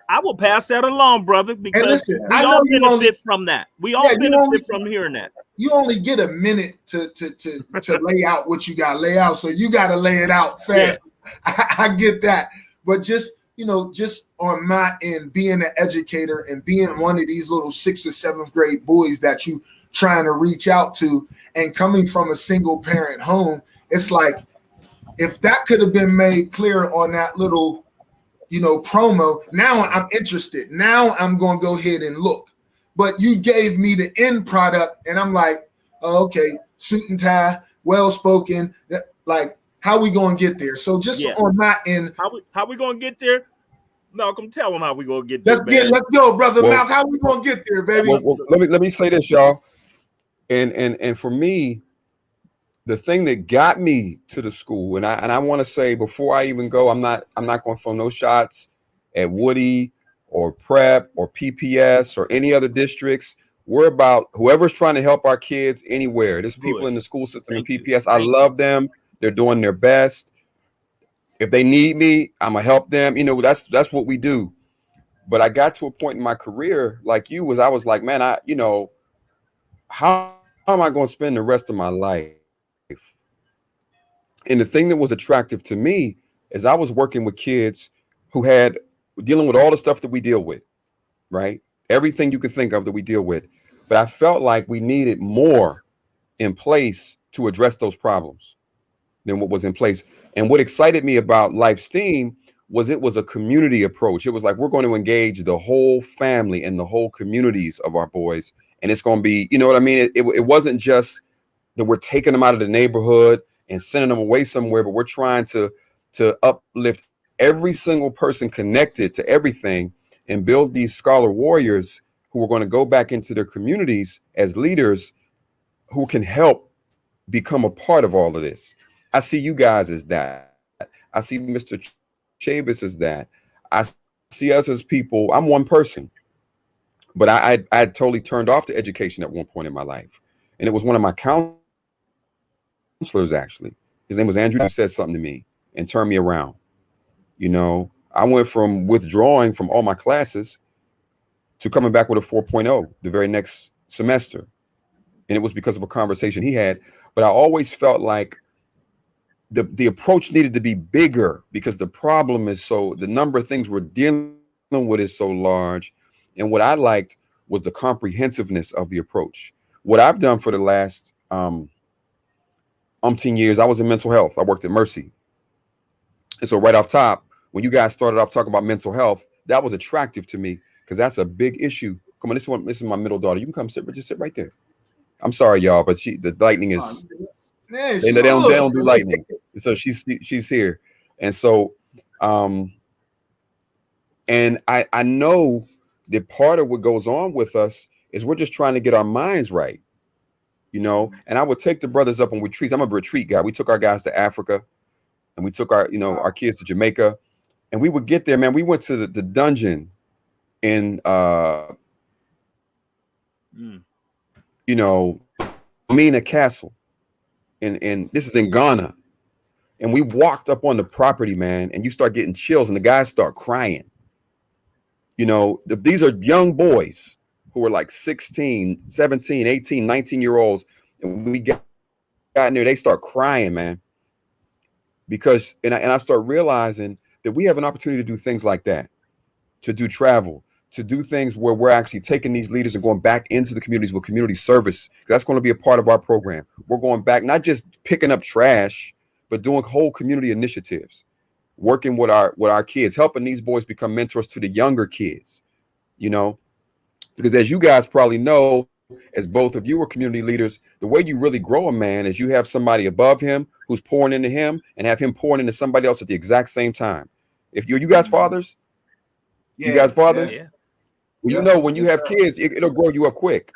I will pass that along, brother, because we all benefit from that. We all benefit from hearing that.
You only get a minute to lay out what you got to lay out, so you got to lay it out fast. Yeah. I get that, but just on my end, being an educator and being one of these little 6th or 7th grade boys that you trying to reach out to, and coming from a single parent home, it's like if that could have been made clear on that little promo, now I'm interested. Now I'm going to go ahead and look. But you gave me the end product, and I'm like, oh, okay, suit and tie, well-spoken. Like, how we going to get there? So just on my end.
How we going to get there? Malcolm, tell them how we going to get there.
Let's go, brother. Malcolm, how we going to get there, baby?
Let me say this, y'all. And for me, the thing that got me to the school, and I want to say before I even go, I'm not going to throw no shots at Woody or Prep or PPS or any other districts. We're about whoever's trying to help our kids anywhere. There's people in the school system in PPS. I love them. They're doing their best. If they need me, I'm gonna help them. You know, that's what we do. But I got to a point in my career, like you, was I was like, man, how am I going to spend the rest of my life? And the thing that was attractive to me is I was working with kids who had dealing with all the stuff that we deal with, right? Everything you could think of that we deal with. But I felt like we needed more in place to address those problems than what was in place. And what excited me about Life STEAM was it was a community approach. It was like, we're going to engage the whole family and the whole communities of our boys. And it's going to be, you know what I mean? It wasn't just that we're taking them out of the neighborhood and sending them away somewhere, but we're trying to uplift every single person connected to everything and build these scholar warriors who are going to go back into their communities as leaders who can help become a part of all of this. I see you guys as that. I see Mr. Chavis as that. I see us as people. I'm one person, but I totally turned off the education at one point in my life. And it was one of my counselors, actually. His name was Andrew, who said something to me and turned me around. You know, I went from withdrawing from all my classes to coming back with a 4.0 the very next semester. And it was because of a conversation he had. But I always felt like the approach needed to be bigger because the problem is the number of things we're dealing with is so large. And what I liked was the comprehensiveness of the approach. What I've done for the last umpteen years, I was in mental health. I worked at Mercy. And so right off top, when you guys started off talking about mental health, that was attractive to me because that's a big issue. Come on, this is my middle daughter. You can come sit, but just sit right there. I'm sorry, y'all, but the lightning is they don't do lightning. So she's here. And so and I know that part of what goes on with us is we're just trying to get our minds right, you know. And I would take the brothers up on retreats. I'm a retreat guy. We took our guys to Africa and we took our kids to Jamaica, and we would get there, man. We went to the dungeon in Mina Castle, and this is in Ghana. And we walked up on the property, man, and you start getting chills and the guys start crying. You know, these are young boys who are like 16, 17, 18, 19-year-olds. And we got in there, they start crying, man. Because, and I start realizing that we have an opportunity to do things like that, to do travel, to do things where we're actually taking these leaders and going back into the communities with community service. That's going to be a part of our program. We're going back, not just picking up trash, but doing whole community initiatives, working with our kids, helping these boys become mentors to the younger kids, you know, because as you guys probably know, as both of you are community leaders, the way you really grow a man is you have somebody above him who's pouring into him and have him pouring into somebody else at the exact same time. If you guys fathers, you guys fathers, well, you know, when you have kids, it'll grow you up quick.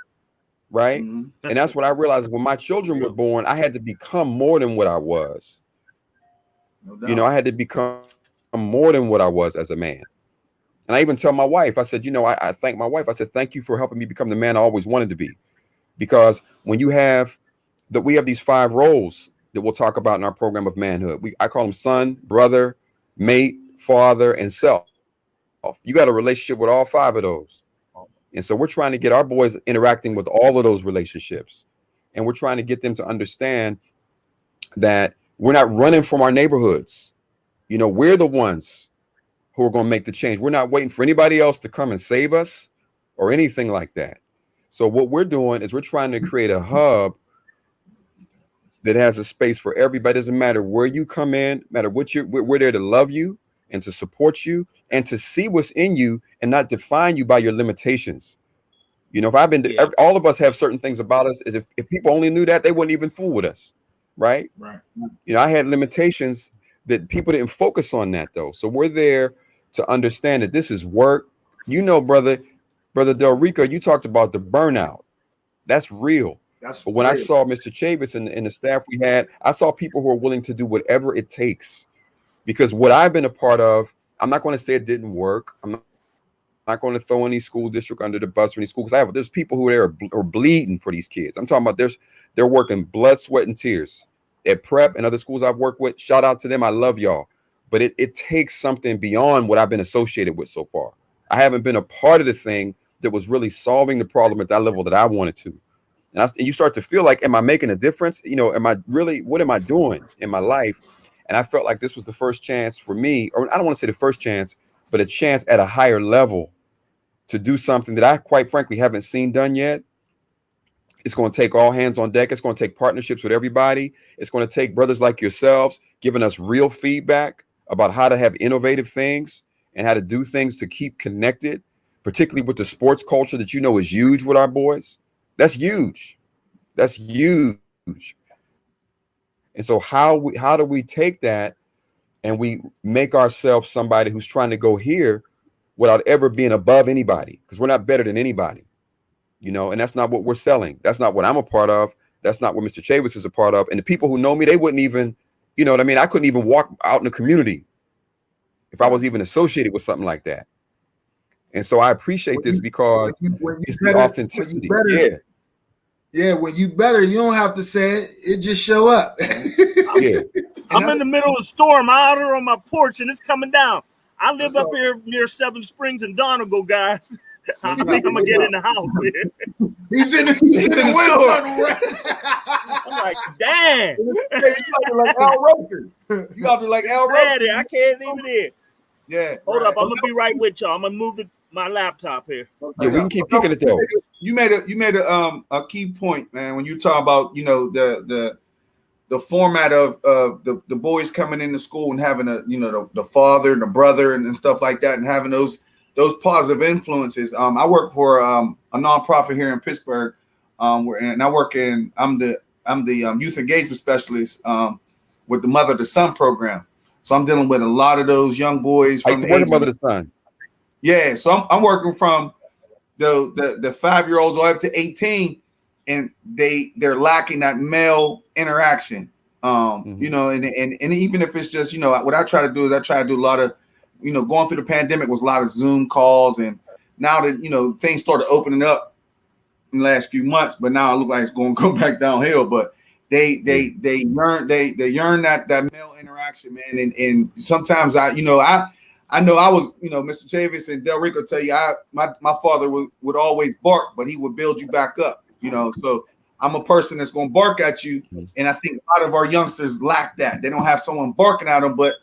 Right. And that's what I realized when my children were born, I had to become more than what I was. You know, I had to become more than what I was as a man. And I even tell my wife, I said, you know, I thank my wife. I said, thank you for helping me become the man I always wanted to be. Because when you have we have these 5 roles that we'll talk about in our program of manhood. I call them son, brother, mate, father, and self. You got a relationship with all 5 of those. And so we're trying to get our boys interacting with all of those relationships. And we're trying to get them to understand that we're not running from our neighborhoods. You know, we're the ones who are going to make the change. We're not waiting for anybody else to come and save us or anything like that. So what we're doing is we're trying to create a hub that has a space for everybody. It doesn't matter where you come in, matter what we're there to love you and to support you and to see what's in you and not define you by your limitations. You know, if all of us have certain things about us, is if people only knew that, they wouldn't even fool with us. Right. You know, I had limitations that people didn't focus on that, though. So we're there to understand that this is work. You know, brother Delrico, you talked about the burnout. That's real. But when I saw Mr. Chavis and the staff we had, I saw people who are willing to do whatever it takes. Because what I've been a part of, I'm not going to say it didn't work. I'm not going to throw any school district under the bus or any schools. There's people who are bleeding for these kids. I'm talking about they're working blood, sweat, and tears at prep and other schools I've worked with. Shout out to them. I love y'all. But it takes something beyond what I've been associated with so far. I haven't been a part of the thing that was really solving the problem at that level that I wanted to. And you start to feel like, am I making a difference? What am I doing in my life? And I felt like this was the first chance for me, or I don't want to say the first chance, but a chance at a higher level to do something that I quite frankly haven't seen done yet. It's going to take all hands on deck. It's going to take partnerships with everybody. It's going to take brothers like yourselves giving us real feedback about how to have innovative things and how to do things to keep connected, particularly with the sports culture that is huge with our boys. That's huge. That's huge. And so how do we take that and we make ourselves somebody who's trying to go here without ever being above anybody? Because we're not better than anybody, and that's not what we're selling. That's not what I'm a part of. That's not what Mr. Chavis is a part of. And the people who know me, they wouldn't even, I couldn't even walk out in the community if I was even associated with something like that. And so I appreciate this because it's the authenticity.
Yeah, when you better, you don't have to say it. It just show up.
Yeah.
I'm in the middle of a storm. I'm out here on my porch and it's coming down. I live up here near Seven Springs and Donegal, guys. I think I'm gonna get in the house here.
He's in the wind tunnel.
I'm like, damn.
Like Al Roker. You got to like Al Roker.
I can't even hear.
Yeah.
Hold up. I'm gonna be right with y'all. I'm gonna move my laptop here.
Yeah, we can keep kicking it though.
You made a key point, man, when you talk about the format of the boys coming into school and having the father and the brother and stuff like that, and having those positive influences. I work for a nonprofit here in Pittsburgh, and I'm the youth engagement specialist with the Mother to Son program. So I'm dealing with a lot of those young boys.
I used to work at Mother to Son.
Yeah, so I'm working from the 5-year-olds all up to 18, and they're lacking that male interaction. And even if it's just what I try to do is I try to do a lot of going through the pandemic was a lot of Zoom calls, and now that things started opening up in the last few months, but now it looks like it's going to go back downhill. But they yearn that male interaction, man, and sometimes I know I was, Mr. Chavis and Delrico tell you, my father would always bark, but he would build you back up, So I'm a person that's going to bark at you, and I think a lot of our youngsters lack that. They don't have someone barking at them, but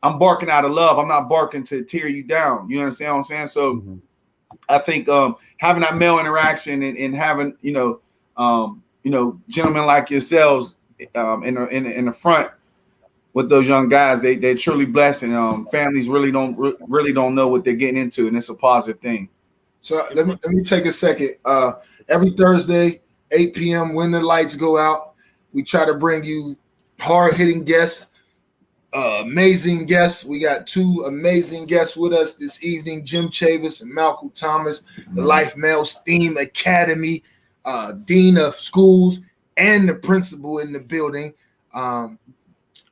I'm barking out of love. I'm not barking to tear you down. You understand what I'm saying? So I think having that male interaction and having gentlemen like yourselves in the front with those young guys, they truly blessed, and families really don't know what they're getting into, and it's a positive thing.
So let me take a second. Every Thursday, 8 p.m. when the lights go out, we try to bring you hard-hitting guests, amazing guests. We got 2 amazing guests with us this evening, Jimmie Chavis and Malcolm Thomas, the Life Male STEAM Academy, Dean of Schools, and the principal in the building.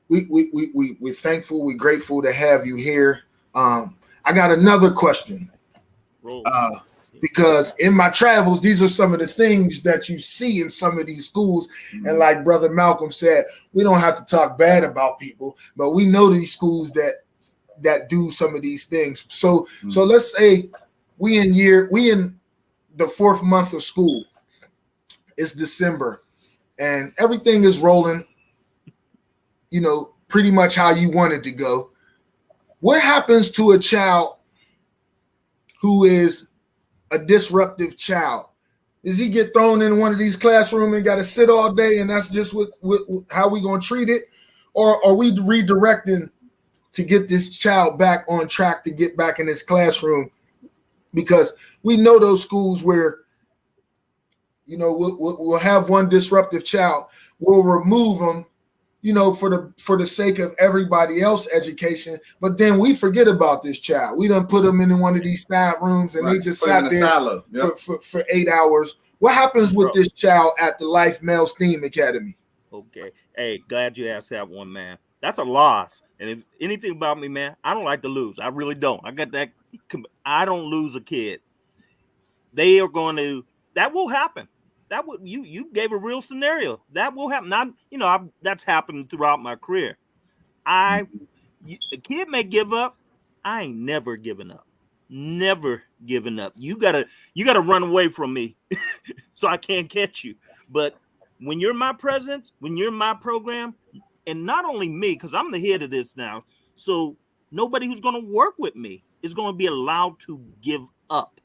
We're thankful, we're grateful to have you here. I got another question. Because in my travels, these are some of the things that you see in some of these schools. And like Brother Malcolm said, we don't have to talk bad about people, but we know these schools that do some of these things. So let's say we in the 4th month of school. It's December and everything is rolling, pretty much how you want it to go. What happens to a child who is a disruptive child? Does he get thrown in one of these classrooms and got to sit all day, and that's just how we going to treat it? Or are we redirecting to get this child back on track to get back in his classroom? Because we know those schools where, we'll have one disruptive child, we'll remove them, for the sake of everybody else's education, but then we forget about this child. We done put them in one of these side rooms, and they just sat there for 8 hours What happens with
Bro.
this child at the Life Male STEAM Academy?
Okay. Hey, glad you asked that one, man. That's a loss. And if anything about me, man, I don't like to lose. I really don't. I got that. I don't lose a kid. They are going to. That will happen. That would you gave a real scenario. That will happen. Not, that's happened throughout my career. A kid may give up. I ain't never given up. Never given up. You gotta run away from me so I can't catch you. But when you're my presence, when you're my program, and not only me, because I'm the head of this now, so nobody who's going to work with me is going to be allowed to give up.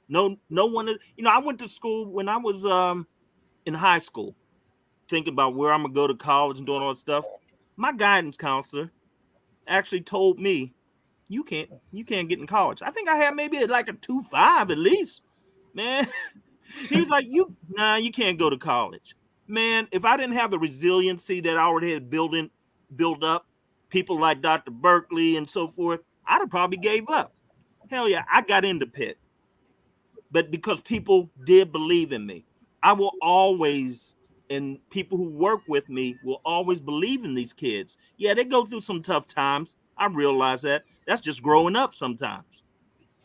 No one. I went to school when I was in high school, thinking about where I'm gonna go to college and doing all that stuff. My guidance counselor actually told me, you can't get in college. I think I had maybe like a 2.5 at least, man. He was like, you can't go to college, man. If I didn't have the resiliency that I already had built up, people like Dr. Burkley and so forth, I'd have probably gave up. Hell yeah, I got into Pitt. But because people did believe in me, I will always, and people who work with me will always believe in these kids. Yeah, they go through some tough times. I realize that. That's just growing up sometimes.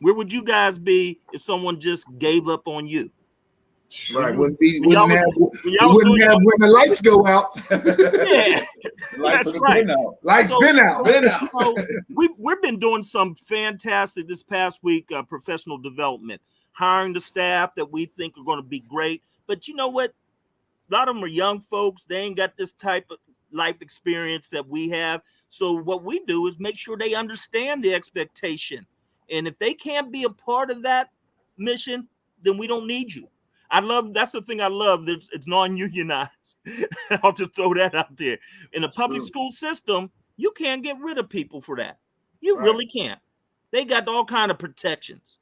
Where would you guys be if someone just gave up on you?
Right,
when
wouldn't have when the lights go out.
Yeah, that's right.
Lights been out.
So we've been doing some fantastic this past week professional development, hiring the staff that we think are going to be great. But you know what? A lot of them are young folks. They ain't got this type of life experience that we have. So what we do is make sure they understand the expectation. And if they can't be a part of that mission, then we don't need you. That's the thing I love. It's non-unionized. I'll just throw that out there. In the public school system, you can't get rid of people for that. You really can't. They got all kind of protections.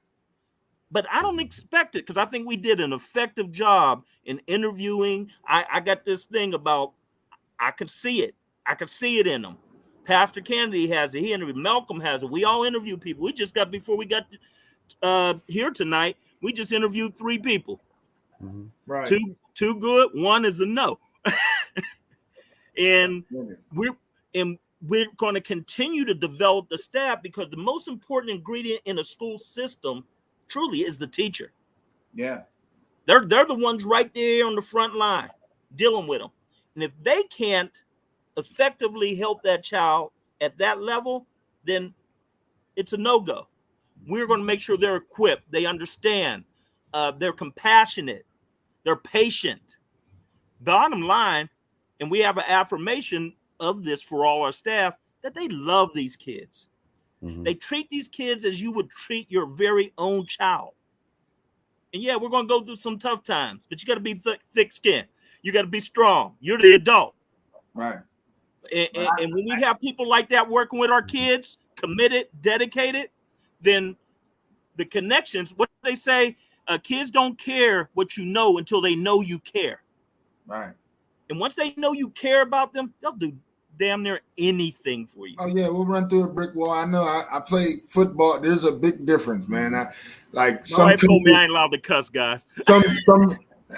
But I don't expect it, because I think we did an effective job in interviewing. I got this thing about, I could see it. I could see it in them. Pastor Kennedy has it. He interviewed. Malcolm has it. We all interview people. We just got, before we got here tonight, we just interviewed 3 people.
Mm-hmm.
Right.
Two good. One is a no. And we're going to continue to develop the staff, because the most important ingredient in a school system truly is the teacher.
Yeah.
They're the ones right there on the front line dealing with them. And if they can't effectively help that child at that level, then it's a no-go. We're going to make sure they're equipped, they understand, they're compassionate, they're patient. Bottom line, and we have an affirmation of this for all our staff, that they love these kids. Mm-hmm. They treat these kids as you would treat your very own child. And yeah, we're going to go through some tough times, but you got to be thick skin. You got to be strong. You're the adult.
Right.
And when we have people like that working with our kids, committed, dedicated, then the connections, what they say, kids don't care what you know until they know you care.
Right.
And once they know you care about them, they'll do damn near anything for you.
Oh yeah, we'll run through a brick wall. I know. I played football. There's a big difference, man. My wife
told me I ain't allowed to cuss, guys.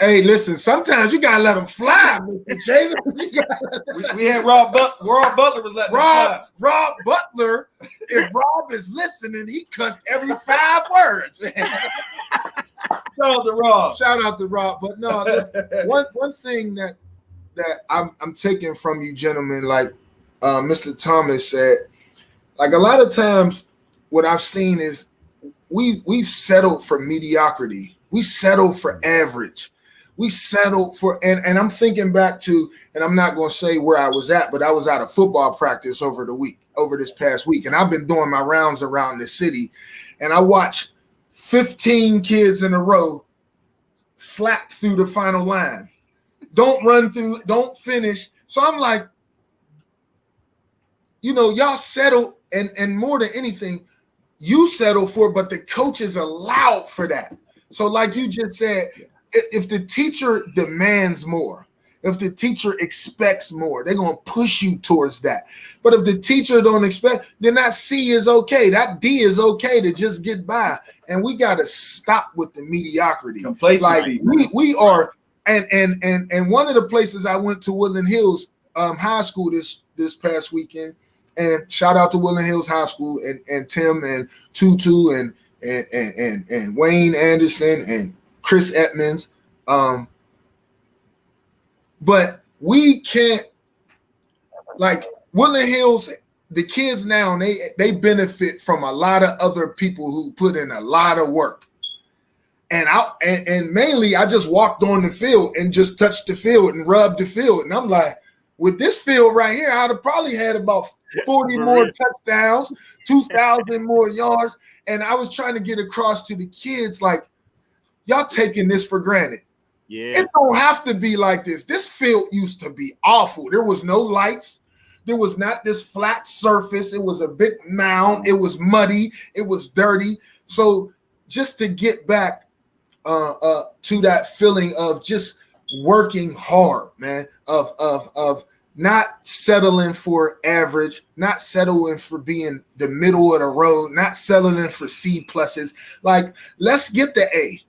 Hey, listen. Sometimes you gotta let them fly, Mr. Chavis.
We had Rob Butler was letting
Rob Butler. If Rob is listening, he cussed every 5 words, man. Shout out to Rob. But no, one thing that I'm taking from you gentlemen, like Mr. Thomas said, like a lot of times what I've seen is we've settled for mediocrity. We settled for average. We settled for, and I'm thinking back to, and I'm not going to say where I was at, but I was out of football practice over this past week. And I've been doing my rounds around the city, and I watched 15 kids in a row slap through the final line. Don't run through, don't finish. So I'm like, y'all settle, and more than anything, you settle for, but the coaches allowed for that. So like you just said, if the teacher demands more, If the teacher expects more, they're going to push you towards that. But if the teacher don't expect, then that C is okay. That D is okay to just get by. And we got to stop with the mediocrity.
Complacency.
Like we are, and one of the places I went to, Woodland Hills High School this past weekend, and shout out to Woodland Hills High School and Tim and Tutu and Wayne Anderson and Chris Edmonds. But we can't, like Woodland Hills, the kids now, they benefit from a lot of other people who put in a lot of work. And mainly I just walked on the field and just touched the field and rubbed the field. And I'm like, with this field right here, I'd have probably had about 40 more touchdowns, 2,000 more yards. And I was trying to get across to the kids, like, y'all taking this for granted.
Yeah.
It don't have to be like this. This field used to be awful. There was no lights. There was not this flat surface. It was a big mound. It was muddy. It was dirty. So just to get back to that feeling of just working hard, man, of not settling for average, not settling for being the middle of the road, not settling for C pluses. Like, let's get the A.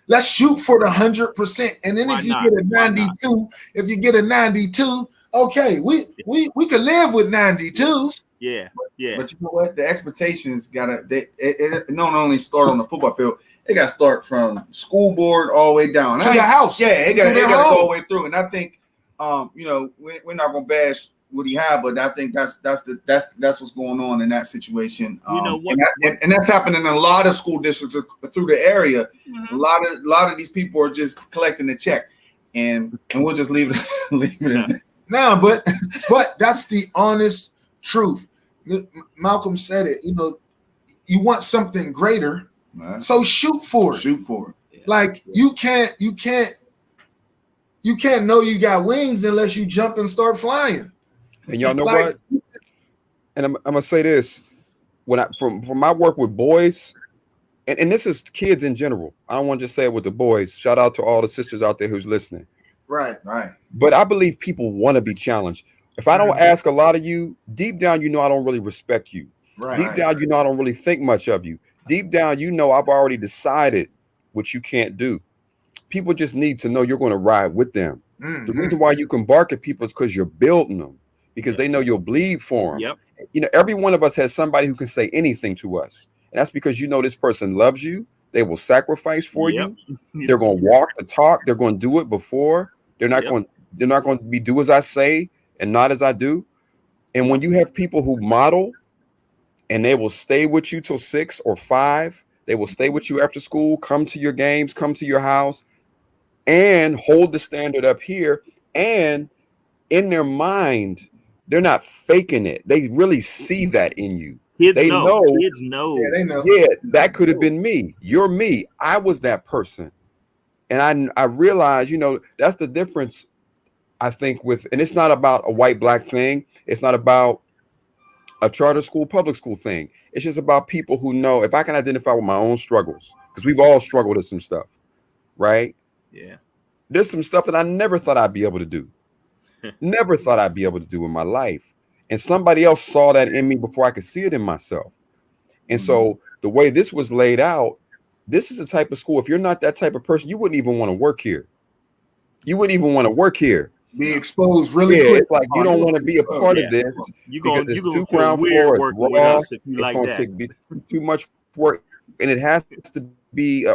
Let's shoot for the 100%. And then if you get a 92, okay, we can live with 92s.
Yeah.
But you know what? The expectations it not only start on the football field, they got to start from school board all the way down
to the house.
Yeah, it got to go all the way through. And I think, we're not gonna bash what he had, but I think that's what's going on in that situation.
You know what?
And that's happening in a lot of school districts through the area. Mm-hmm. A lot of these people are just collecting the check, and we'll just leave it.
No, but that's the honest truth. Malcolm said it. You want something greater, right. So shoot for it.
Shoot for it.
Like you can't know you got wings unless you jump and start flying.
And y'all know what? And I'm gonna say this: when from my work with boys, and this is kids in general. I don't want to just say it with the boys. Shout out to all the sisters out there who's listening.
Right.
But I believe people want to be challenged. If I don't ask a lot of you, deep down, I don't really respect you.
Right.
Deep down, I don't really think much of you. Deep down, I've already decided what you can't do. People just need to know you're going to ride with them. Mm-hmm. The reason why you can bark at people is because you're building them, because they know you'll bleed for them. Yep. Every one of us has somebody who can say anything to us. And that's because this person loves you. They will sacrifice for you. They're going to walk the talk. They're going to do it before. They're not going to be do as I say and not as I do. And when you have people who model and they will stay with you till 6 or 5, they will stay with you after school, come to your games, come to your house, and hold the standard up here. And in their mind, they're not faking it. They really see that in you.
Kids know.
Yeah, they know.
Yeah, that could have been me. You're me. I was that person. And I realized, that's the difference, I think, and it's not about a white-black thing. It's not about a charter school, public school thing. It's just about people who know, if I can identify with my own struggles, because we've all struggled with some stuff, right?
Yeah.
There's some stuff that I never thought I'd be able to do. Never thought I'd be able to do in my life. And somebody else saw that in me before I could see it in myself. And so the way this was laid out, this is the type of school, if you're not that type of person, you wouldn't even want to work here. You wouldn't even want to work here.
Be exposed really quick.
It's like you don't want to be a part of this because it's too ground floor, it's raw, it's going to take too much work, and it has to be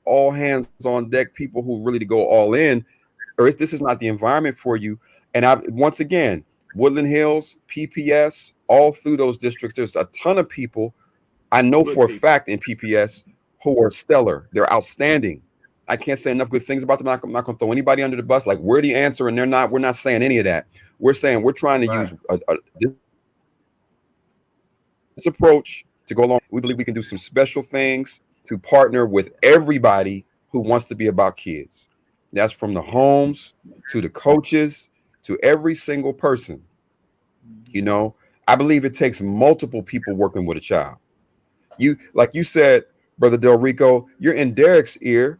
all hands on deck, people who really to go all in, or this is not the environment for you. And once again, Woodland Hills, PPS, all through those districts, there's a ton of people I know for a fact in PPS who are stellar. They're outstanding. I can't say enough good things about them. I'm not going to throw anybody under the bus. Like, we're the answer, and they're not. We're not saying any of that. We're saying we're trying to use this approach to go along. We believe we can do some special things to partner with everybody who wants to be about kids. That's from the homes to the coaches to every single person. I believe it takes multiple people working with a child. Like you said, Brother Delrico, you're in Derek's ear.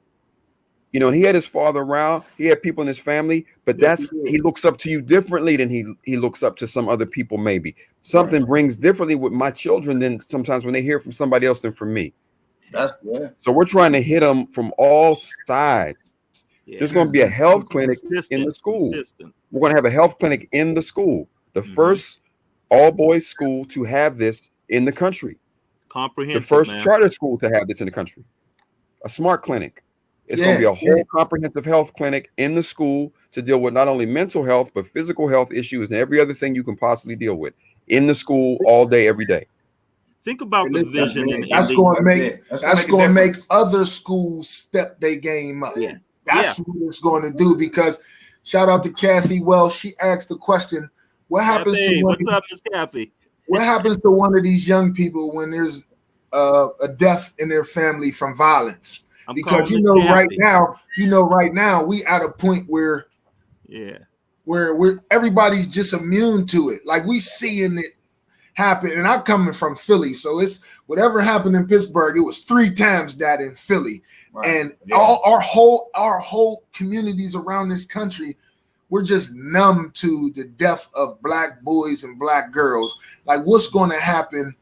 You know, and he had his father around, he had people in his family, but he looks up to you differently than he looks up to some other people. Maybe something brings differently with my children than sometimes when they hear from somebody else than from me. So we're trying to hit them from all sides. There's going to be a health clinic in the school. We're going to have a health clinic in the school. The first all boys school to have this in the country.
Comprehensive.
The first charter school to have this in the country. A smart clinic. It's going to be a whole comprehensive health clinic in the school to deal with not only mental health, but physical health issues and every other thing you can possibly deal with in the school all day, every day.
Think about the vision.
That's going to make other schools step their game up.
Yeah.
That's what it's going to do, because shout out to Kathy Wells. She asked the question, what happens to
what's up, Miss Kathy?
What happens to one of these young people when there's a death in their family from violence? Because right now we at a point where we're everybody's just immune to it. Like we seeing it happen, and I'm coming from Philly, so it's whatever happened in Pittsburgh, it was 3 times that in Philly. And all our whole communities around this country, we're just numb to the death of Black boys and Black girls. Like what's going to happen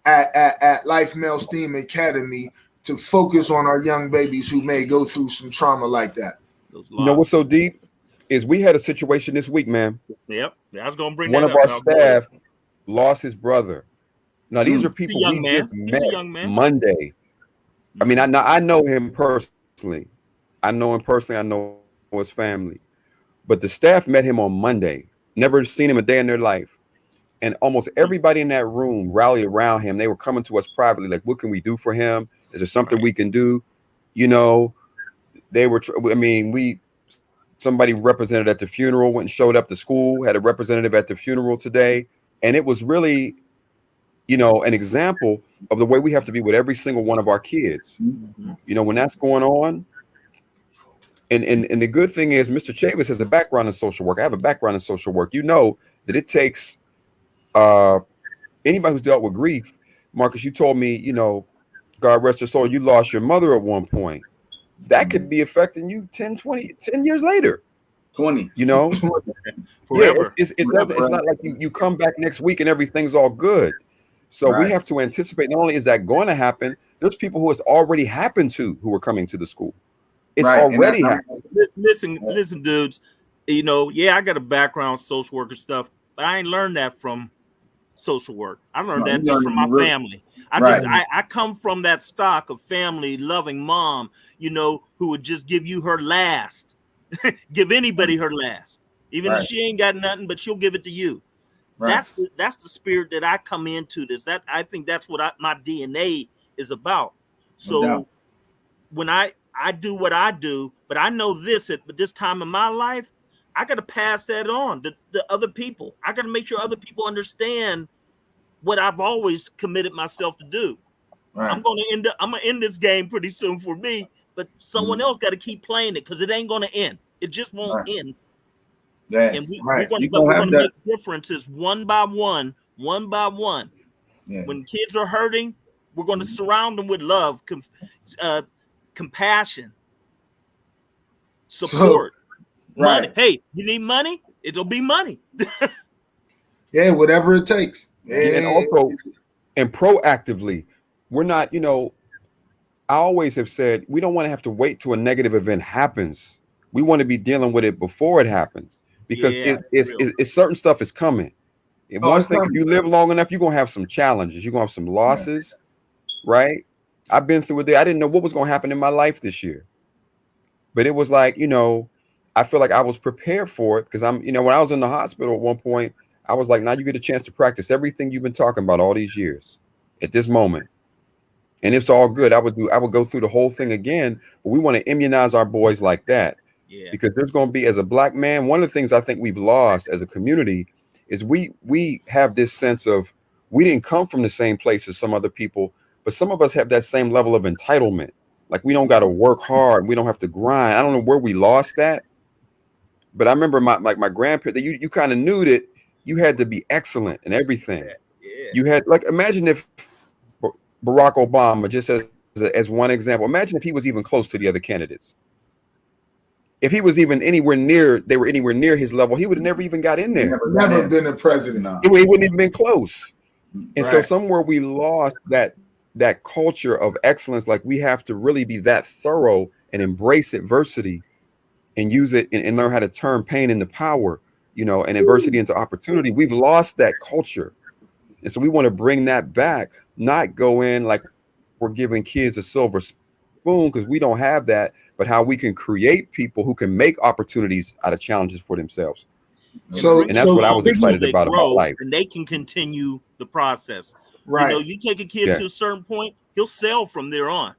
at Life Male STEAM Academy to focus on our young babies who may go through some trauma like that?
You know what's so deep is we had a situation this week, man.
Yep, I was gonna bring
one of our staff lost his brother. Now these are people we just met Monday. I mean, I know him personally. I know his family, but the staff met him on Monday. Never seen him a day in their life. And almost everybody in that room rallied around him. They were coming to us privately, like, what can we do for him? Is there something we can do? You know, they were, somebody represented at the funeral, went and showed up to school, had a representative at the funeral today. And it was really, you know, an example of the way we have to be with every single one of our kids. You know, when that's going on. And the good thing is Mr. Chavis has a background in social work. I have a background in social work. You know that it takes anybody who's dealt with grief. Marcus, you told me, you know, God rest her soul, you lost your mother at one point. That could be affecting you 10 years later.
20.
You know?
Forever.
It's not like you come back next week and everything's all good. So we have to anticipate, not only is that going to happen, there's people who it's already happened to who are coming to the school. It's already happened.
Listen, dudes, you know, I got a background social worker stuff, but I ain't learned that from social work. I learned that just from my family. I come from that stock of family loving mom, you know, who would just give you her last, give anybody her last, even if she ain't got nothing, but she'll give it to you. That's the spirit that I come into this. That I think that's what my DNA is about. So when I do what I do, but I know this at this time in my life, I got to pass that on to other people. I got to make sure other people understand what I've always committed myself to do. I'm gonna end this game pretty soon for me, but someone else got to keep playing it because it ain't gonna end. It just won't end. And we're gonna make differences one by one. When kids are hurting, we're gonna surround them with love, compassion, support, money. Hey, you need money? It'll be money.
Whatever it takes.
And also, and proactively, we're not, you know, I always have said we don't want to have to wait till a negative event happens. We want to be dealing with it before it happens, because it's certain stuff is coming. And one thing, if you live long enough, you're gonna have some challenges. You're gonna have some losses, right? I've been through a day. I didn't know what was gonna happen in my life this year, but it was like, you know, I feel like I was prepared for it because when I was in the hospital at one point, I was like, now you get a chance to practice everything you've been talking about all these years at this moment. And it's all good. I would go through the whole thing again, but we want to immunize our boys like that. Because there's going to be, as a Black man, one of the things I think we've lost as a community is we have this sense of, we didn't come from the same place as some other people, but some of us have that same level of entitlement. Like we don't got to work hard. We don't have to grind. I don't know where we lost that. But I remember my grandparents, you kind of knew that you had to be excellent in everything. You had, like, imagine if Barack Obama just as as one example. Imagine if he was even close to the other candidates. If he was even anywhere near, they were anywhere near his level, he would have never even got in there.
Never been a president.
No.
He wouldn't even been close. And so
Right.
somewhere we lost that culture of excellence. Like, we have to really be that thorough and embrace adversity and use it and learn how to turn pain into power, and adversity into opportunity. We've lost that culture. And so we want to bring that back, not go in like we're giving kids a silver spoon, because we don't have that, but how we can create people who can make opportunities out of challenges for themselves. And that's what I was excited about life.
And they can continue the process.
Right.
You take a kid to a certain point, he'll sell from there on.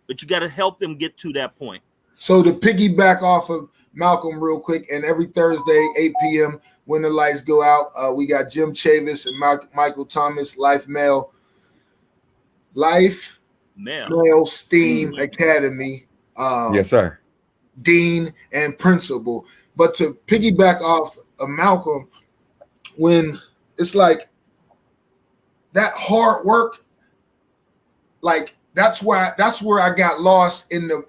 But you got to help them get to that point.
So to piggyback off of Malcolm real quick, and every Thursday, 8 p.m., when the lights go out, we got Jimmie Chavis and Michael Thomas, Life Male STEAM Academy.
Yes, sir.
Dean and principal. But to piggyback off of Malcolm, when it's like that hard work, like that's where I got lost in the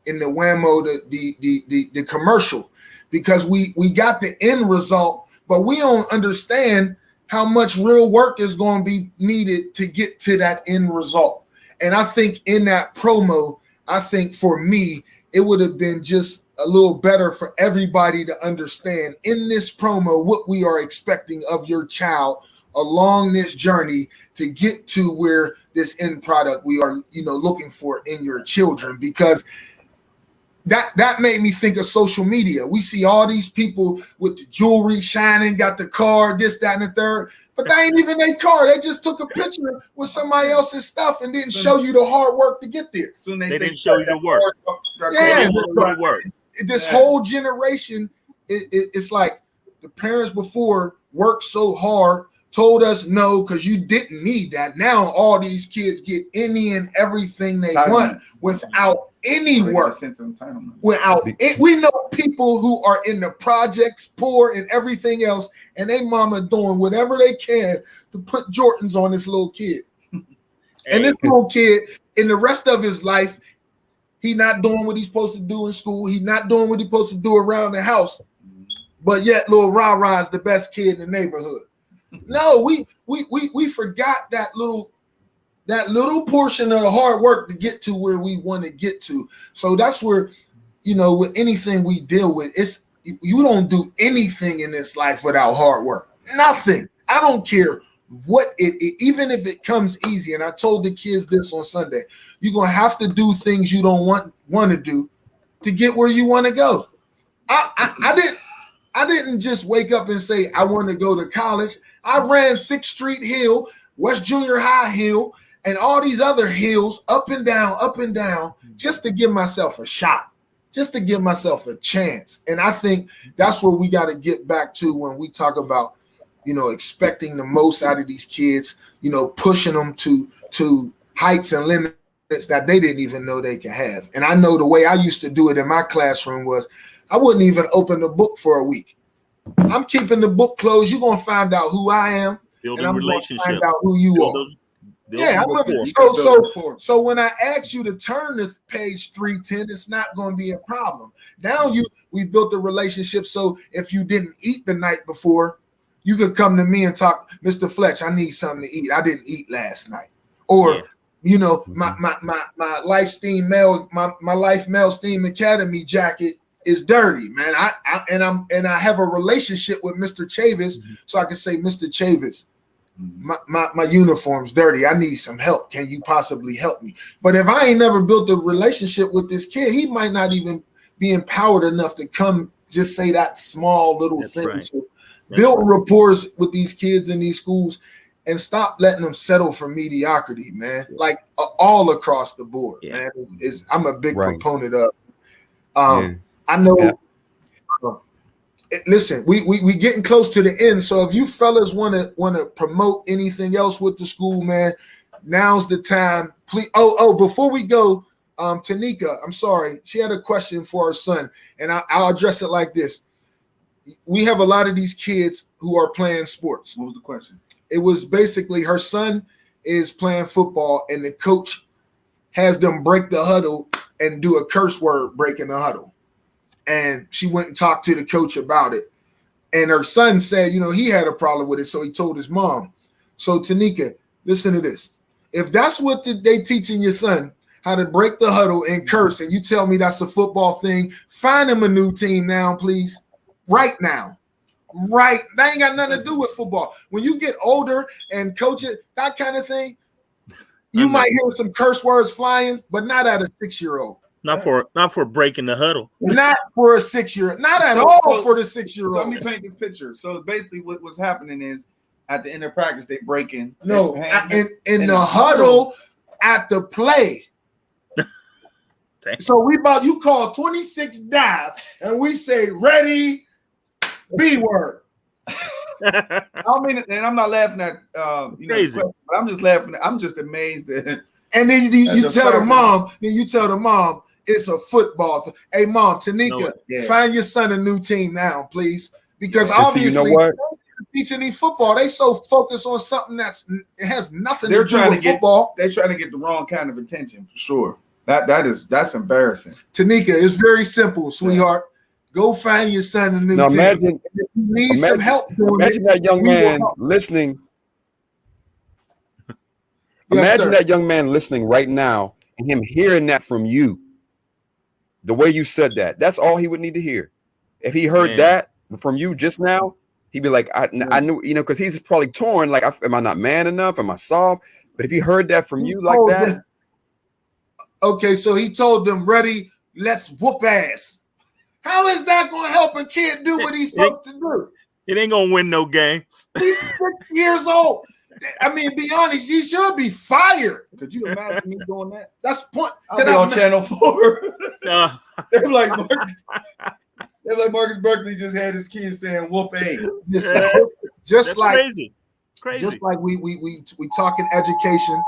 whammo, the commercial, because we got the end result, but we don't understand how much real work is going to be needed to get to that end result. And I think in that promo, I think for me, it would have been just a little better for everybody to understand in this promo what we are expecting of your child along this journey to get to where this end product we are, looking for in your children. Because that made me think of social media. We see all these people with the jewelry shining, got the car, this, that, and the third, but that ain't even their car. They just took a picture with somebody else's stuff and didn't show you the hard work to get there.
Soon
they didn't show you the work.
Yeah,
the work.
This whole generation, it's like the parents before worked so hard, told us no because you didn't need that. Now all these kids get any and everything they want without any work. Without it, we know people who are in the projects, poor and everything else, and they mama doing whatever they can to put Jordans on this little kid. And this little kid, in the rest of his life, he not doing what he's supposed to do in school. He's not doing what he's supposed to do around the house. But yet, little Ra is the best kid in the neighborhood. No, we forgot that little portion of the hard work to get to where we want to get to. So that's where, with anything we deal with, it's you don't do anything in this life without hard work. Nothing. I don't care what even if it comes easy. And I told the kids this on Sunday, you're gonna have to do things you don't want to do to get where you want to go. I didn't just wake up and say I want to go to college. I ran 6th Street Hill, West Junior High Hill, and all these other hills up and down, just to give myself a shot, just to give myself a chance. And I think that's where we got to get back to when we talk about, expecting the most out of these kids, pushing them to heights and limits that they didn't even know they could have. And I know the way I used to do it in my classroom was I wouldn't even open the book for a week. I'm keeping the book closed. You're going to find out who I am.
Building
and I'm
relationships.
Find out who you are. Yeah, so when I ask you to turn to page 310, it's not going to be a problem. Now we built a relationship, so if you didn't eat the night before, you could come to me and talk, Mr. Fletcher, I need something to eat. I didn't eat last night. Or my Life Steam Mail, my Life Mail Steam Academy jacket is dirty, man. I have a relationship with Mr. Chavis, so I can say, Mr. Chavis, my uniform's dirty. I need some help. Can you possibly help me? But if I ain't never built a relationship with this kid, he might not even be empowered enough to come just say that small little thing.
Right.
So build rapport with these kids in these schools and stop letting them settle for mediocrity, man. Like all across the board, man. I'm a big proponent of. I know. Yeah. Listen, we getting close to the end. So if you fellas want to promote anything else with the school, man, now's the time. Please. Before we go, Tanika, I'm sorry, she had a question for her son, and I'll address it like this. We have a lot of these kids who are playing sports.
What was the question?
It was basically her son is playing football, and the coach has them break the huddle and do a curse word breaking the huddle. And she went and talked to the coach about it. And her son said, he had a problem with it, so he told his mom. So, Tanika, listen to this. If that's what they teaching your son, how to break the huddle and curse, and you tell me that's a football thing, find him a new team now, please. Right now. Right. That ain't got nothing to do with football. When you get older and coach it, that kind of thing, you might hear some curse words flying, but not at a 6-year-old.
Not for breaking the huddle.
Not for a 6-year-old. Not at all for the 6-year-old.
So let me paint this picture. So basically what was happening is at the end of practice, they break in.
No, in the huddle at the play. So you call 26 dive, and we say ready, B word.
I mean, and I'm not laughing at
crazy.
But I'm just laughing. I'm just amazed at.
And then you tell the mom. Then you tell the mom it's a football thing. Hey, mom, Tanika, find your son a new team now, please, because obviously teaching these football, they so focused on something it has nothing to do with football.
They're trying to get the wrong kind of attention for sure. That's embarrassing.
Tanika, it's very simple, sweetheart. Go find your son a new team.
Imagine,
if you need some help.
Imagine that young man listening. Imagine that young man listening right now and him hearing that from you. The way you said that, that's all he would need to hear. If he heard that from you just now, he'd be like, I knew, because he's probably torn. Like, am I not man enough? Am I soft? But if he heard that from you like that.
Okay, so he told them, ready, let's whoop ass. How is that going to help a kid do what he's supposed to do?
It ain't going to win no games.
He's 6 years old. I mean, be honest, he should be fired.
Could you imagine me doing that?
That's point.
I'll be on Channel 4. They're like Marcus Burkley just had his kids saying "whoop A."
Just like
crazy.
Just like we talk in education,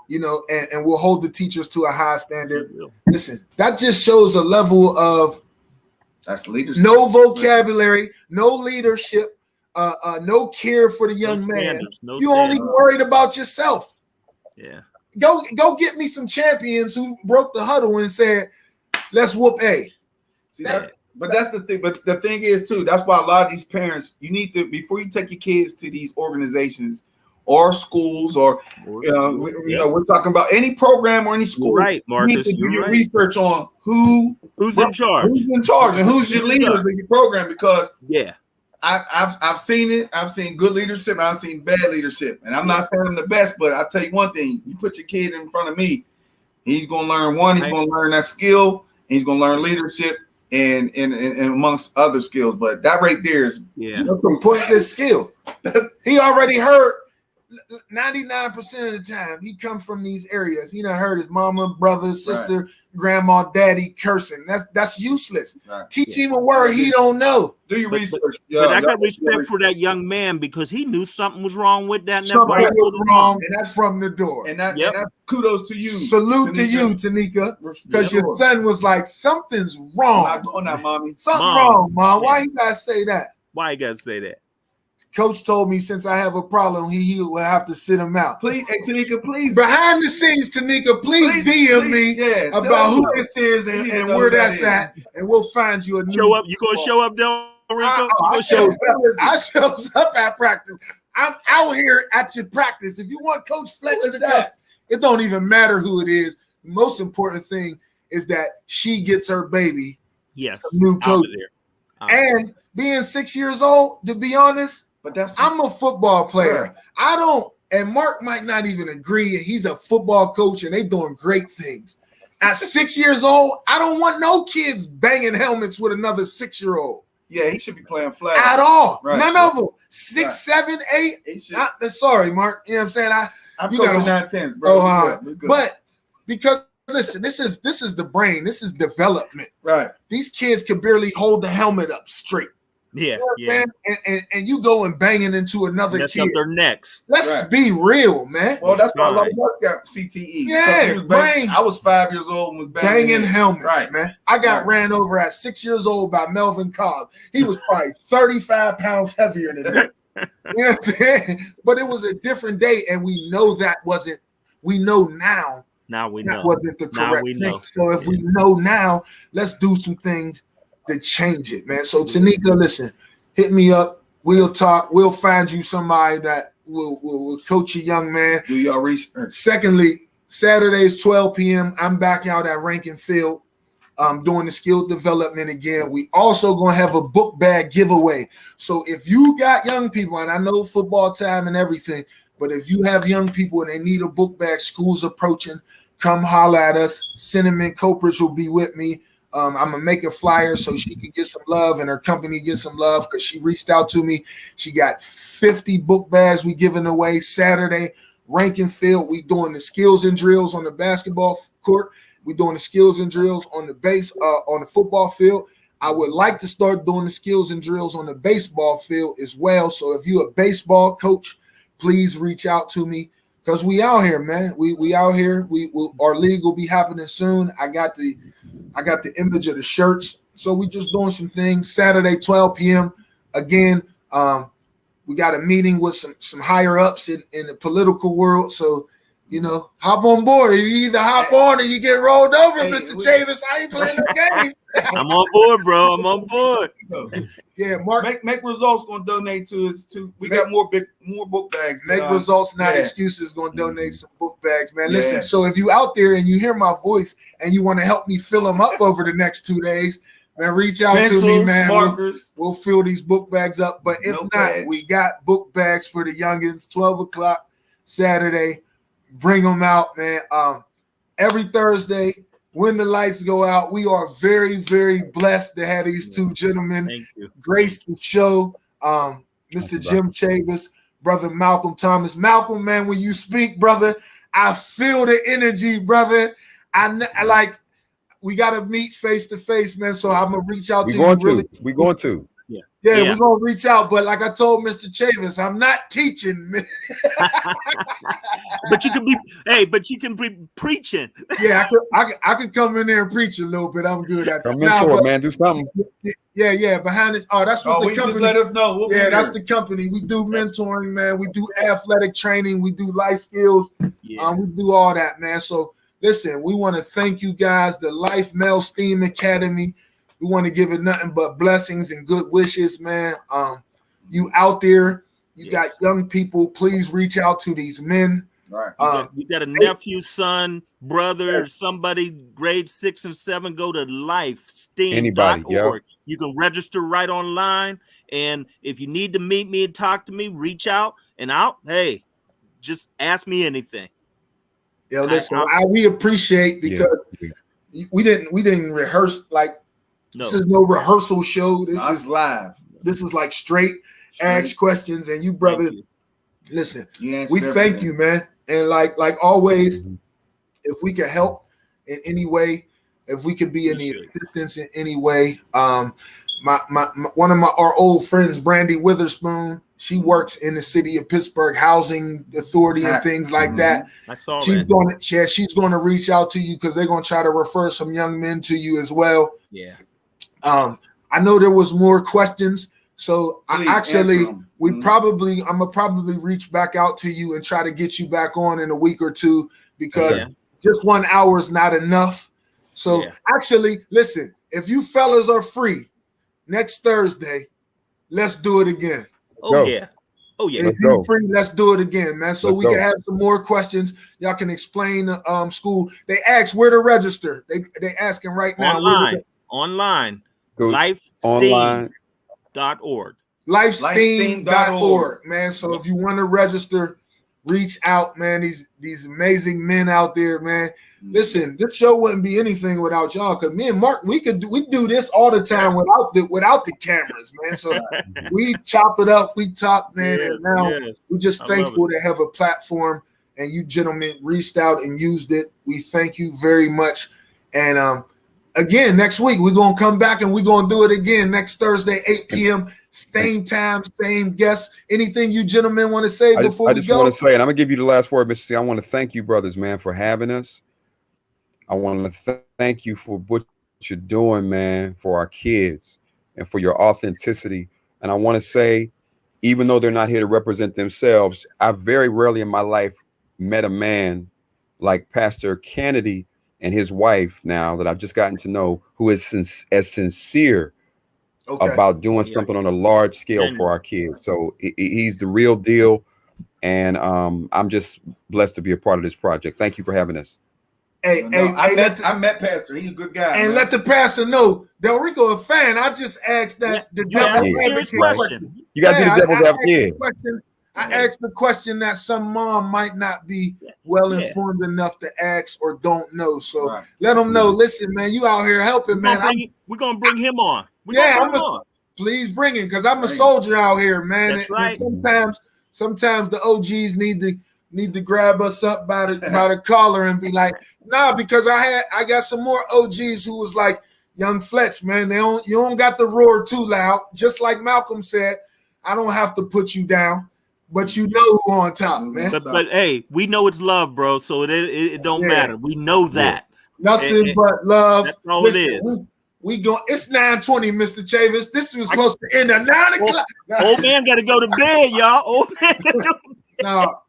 and we'll hold the teachers to a high standard. Listen, that just shows a level of
that's leadership.
No vocabulary, no leadership. No care for the young man. You only worried about yourself.
Yeah.
Go get me some champions who broke the huddle and said, "Let's whoop A."
See, that's the thing. But the thing is too. That's why a lot of these parents, you need to, before you take your kids to these organizations or schools or we're talking about any program or any school.
Right, Marcus.
You need to do your research on who's in charge, and who's your leaders in your program, because I've seen it. I've seen good leadership. I've seen bad leadership, and I'm not saying I'm the best, but I'll tell you one thing: you put your kid in front of me, he's gonna learn He's gonna learn that skill. He's gonna learn leadership and amongst other skills. But that right there is
some pointless skill. He already heard 99% of the time. He comes from these areas. He done heard his mama, brother, sister, grandma, daddy cursing. That's useless. Right. Teach him a word he don't know.
Do your research.
But I got respect for that young man because he knew something was wrong with that. And
something was wrong, and that's from the door.
And that's kudos to you.
Salute to you, Tanika, because your son was like, something's wrong.
I'm not doing that, mommy.
Something wrong, mom. Why you gotta say that?
Why you gotta say that?
Coach told me since I have a problem, he will have to sit him out.
Please, hey, Tanika, please.
Behind the scenes, Tanika, please DM me about who this is and where that's at, and we'll find you a new.
Show up. You gonna show up, Delrico?
I shows up at practice. I'm out here at your practice. If you want Coach Fletcher to come, it don't even matter who it is. The most important thing is that she gets her baby.
Yes,
new coach. And being 6 years old, to be honest.
But
I'm a football player. I don't, and Mark might not even agree. He's a football coach and they doing great things. At 6 years old, I don't want no kids banging helmets with another 6-year-old.
Yeah, he should be playing flag.
At all. Right. None of them. 6, 7, 8. Sorry, Mark. You know what I'm saying?
I'm coaching 9-10s, bro.
But because listen, this is the brain. This is development.
Right.
These kids can barely hold the helmet up straight.
Yeah,
you know and you go and banging into another
mess
kid.
Up their necks.
Let's be real, man.
Well, that's why a lot of us got CTE.
Yeah,
I was 5 years old and was
banging helmets, man. I got ran over at 6 years old by Melvin Cobb. He was probably 35 pounds heavier than me. You know what I'm saying? But it was a different day, and we know that wasn't. We know now
Now we know.
That wasn't the
Now
correct
we
thing.
know.
So if we know now, let's do some things to change it, man. So Tanika, listen, hit me up. We'll talk. We'll find you somebody that will coach a young man.
Do your research.
Secondly, Saturdays 12 p.m. I'm back out at Rankin Field doing the skill development again. We also gonna have a book bag giveaway. So if you got young people, and I know football time and everything, but if you have young people and they need a book bag, school's approaching, come holler at us. Cinnamon Copers will be with me. I'm gonna make a flyer so she can get some love and her company get some love because she reached out to me. She got 50 book bags we giving away Saturday. Rankin Field, we doing the skills and drills on the basketball court. We doing the skills and drills on the on the football field. I would like to start doing the skills and drills on the baseball field as well. So if you're a baseball coach, please reach out to me because we out here, man. We out here. Our league will be happening soon. I got the image of the shirts. So we just doing some things. Saturday, 12 p.m. Again, we got a meeting with some higher ups in the political world. So, you know, hop on board. You either hop on or you get rolled over, Mr. Chavis. I ain't playing no game.
I'm on board, bro. I'm on board.
Yeah, Mark.
Make results gonna donate to us too. We got more book bags.
Make results, not excuses. Gonna donate some book bags, man. Listen, so if you out there and you hear my voice and you want to help me fill them up over the next 2 days, man, reach out to me, man. We'll fill these book bags up. But if not, we got book bags for the youngins. 12 o'clock Saturday. Bring them out, man. Every Thursday when the lights go out, we are very, very blessed to have these two gentlemen grace the show. Mr. Jim Chavis, brother Malcolm Thomas. Malcolm, man, when you speak, brother, I feel the energy, brother. I like. We gotta meet face to face, man. So I'm gonna reach out to you.
We're going to.
Yeah, we're gonna reach out. But like I told Mr. Chavis, I'm not teaching.
But you can be preaching.
Yeah, I could come in there and preach a little bit. I'm good at that.
Mentor, man, do something.
Yeah. Behind this, that's what the company.
Just let us know.
That's the company. We do mentoring, man. We do athletic training. We do life skills. We do all that, man. So listen, we want to thank you guys, the Life Male STEAM Academy. We want to give it nothing but blessings and good wishes, man. You out there, you got young people, please reach out to these men.
Right.
You got a nephew, son, brother, somebody grade 6 and 7, go to lifesteam.org. You can register right online. And if you need to meet me and talk to me, reach out and just ask me anything.
Yeah, listen, we appreciate because we didn't rehearse like. No. This is no rehearsal show. This is
live.
This is like straight ask questions. And you, brother, listen, we thank you, man. And like always, if we can help in any way, if we can be any assistance in any way, one of our old friends, Brandy Witherspoon, she works in the city of Pittsburgh Housing Authority and things like that.
I saw
that. She's going to reach out to you because they're going to try to refer some young men to you as well.
Yeah.
I know there was more questions, so I'm gonna probably reach back out to you and try to get you back on in a week or two because just 1 hour is not enough. So actually, listen, if you fellas are free next Thursday, let's do it again.
Yeah.
If you're free, let's do it again, man. So we can have some more questions. Y'all can explain school. They ask where to register. They asking right now.
Online.
Lifesteam.org.
Lifesteam.org, man. So if you want to register, reach out, man. These amazing men out there, man. Listen, this show wouldn't be anything without y'all. Cause me and Mark, we do this all the time without the cameras, man. So we chop it up, we talk, man, and now we're just thankful to have a platform. And you gentlemen reached out and used it. We thank you very much. And again, next week, we're going to come back and we're going to do it again next Thursday, 8 p.m., same time, same guests. Anything you gentlemen want to say before we go?
I just want to say, and I'm going to give you the last word, Mr. C. I want to thank you, brothers, man, for having us. I want to thank you for what you're doing, man, for our kids and for your authenticity. And I want to say, even though they're not here to represent themselves, I very rarely in my life met a man like Pastor Kennedy and his wife now that I've just gotten to know, who is as sincere about doing something on a large scale for our kids. So he's the real deal. And I'm just blessed to be a part of this project. Thank you for having us.
I met Pastor. He's a good guy.
And let the pastor know, Delrico a fan. I just asked that the devil's advocate question.
You got to do the devil's advocate.
I asked the question that some mom might not be well informed enough to ask or don't know. So let them know. Listen, man, you out here helping, man.
We're gonna bring him on.
Please bring him, because I'm a soldier out here, man.
That's right.
And sometimes the OGs need to grab us up by the collar and be like, nah, because I got some more OGs who was like, young Fletch, man, you don't got to roar too loud. Just like Malcolm said, I don't have to put you down, but you know who on top, man.
But hey, we know it's love, bro. So it don't matter. We know that.
Nothing but love.
That's all it is.
We go. It's 9:20, Mr. Chavis. This was supposed to end at 9 o'clock.
Old man got to go to bed, y'all. Old man got to go to bed.
Now,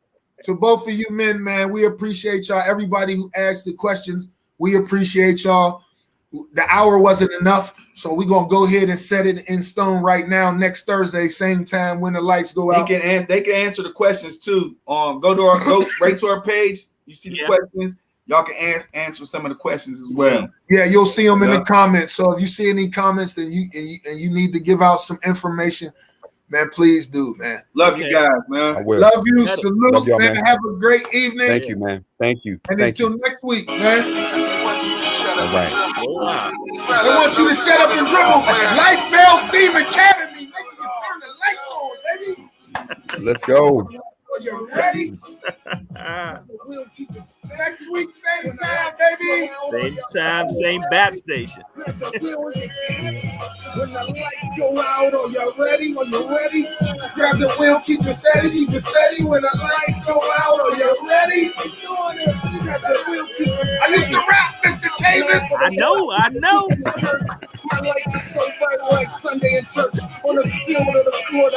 to both of you men, man, we appreciate y'all. Everybody who asked the questions, we appreciate y'all. The hour wasn't enough, so we're gonna go ahead and set it in stone right now. Next Thursday, same time when the lights go out.
They can answer the questions too. Go right to our page. You see the questions. Y'all can answer some of the questions as well.
Yeah, you'll see them in the comments. So if you see any comments, then you need to give out some information, man, please do, man.
Love you guys, man.
Love you. Salute,
love y'all,
man. Have a great evening.
Thank you, man. Thank you.
And until next week, man.
All right.
I want you to shut up and dribble. Life Mail Steam Academy. Making you turn the lights on, baby.
Let's go.
Are you ready? We'll keep it next week, same time, baby.
Same time, same bat station.
When the lights go out, are you ready? Are you ready? Grab the wheel, keep it steady, keep it steady. When the lights go out, are you ready? Grab the wheel, keep it steady. I used to rap, Mr. Chavis.
I know.
My light is so bright like Sunday in church on the field of the court.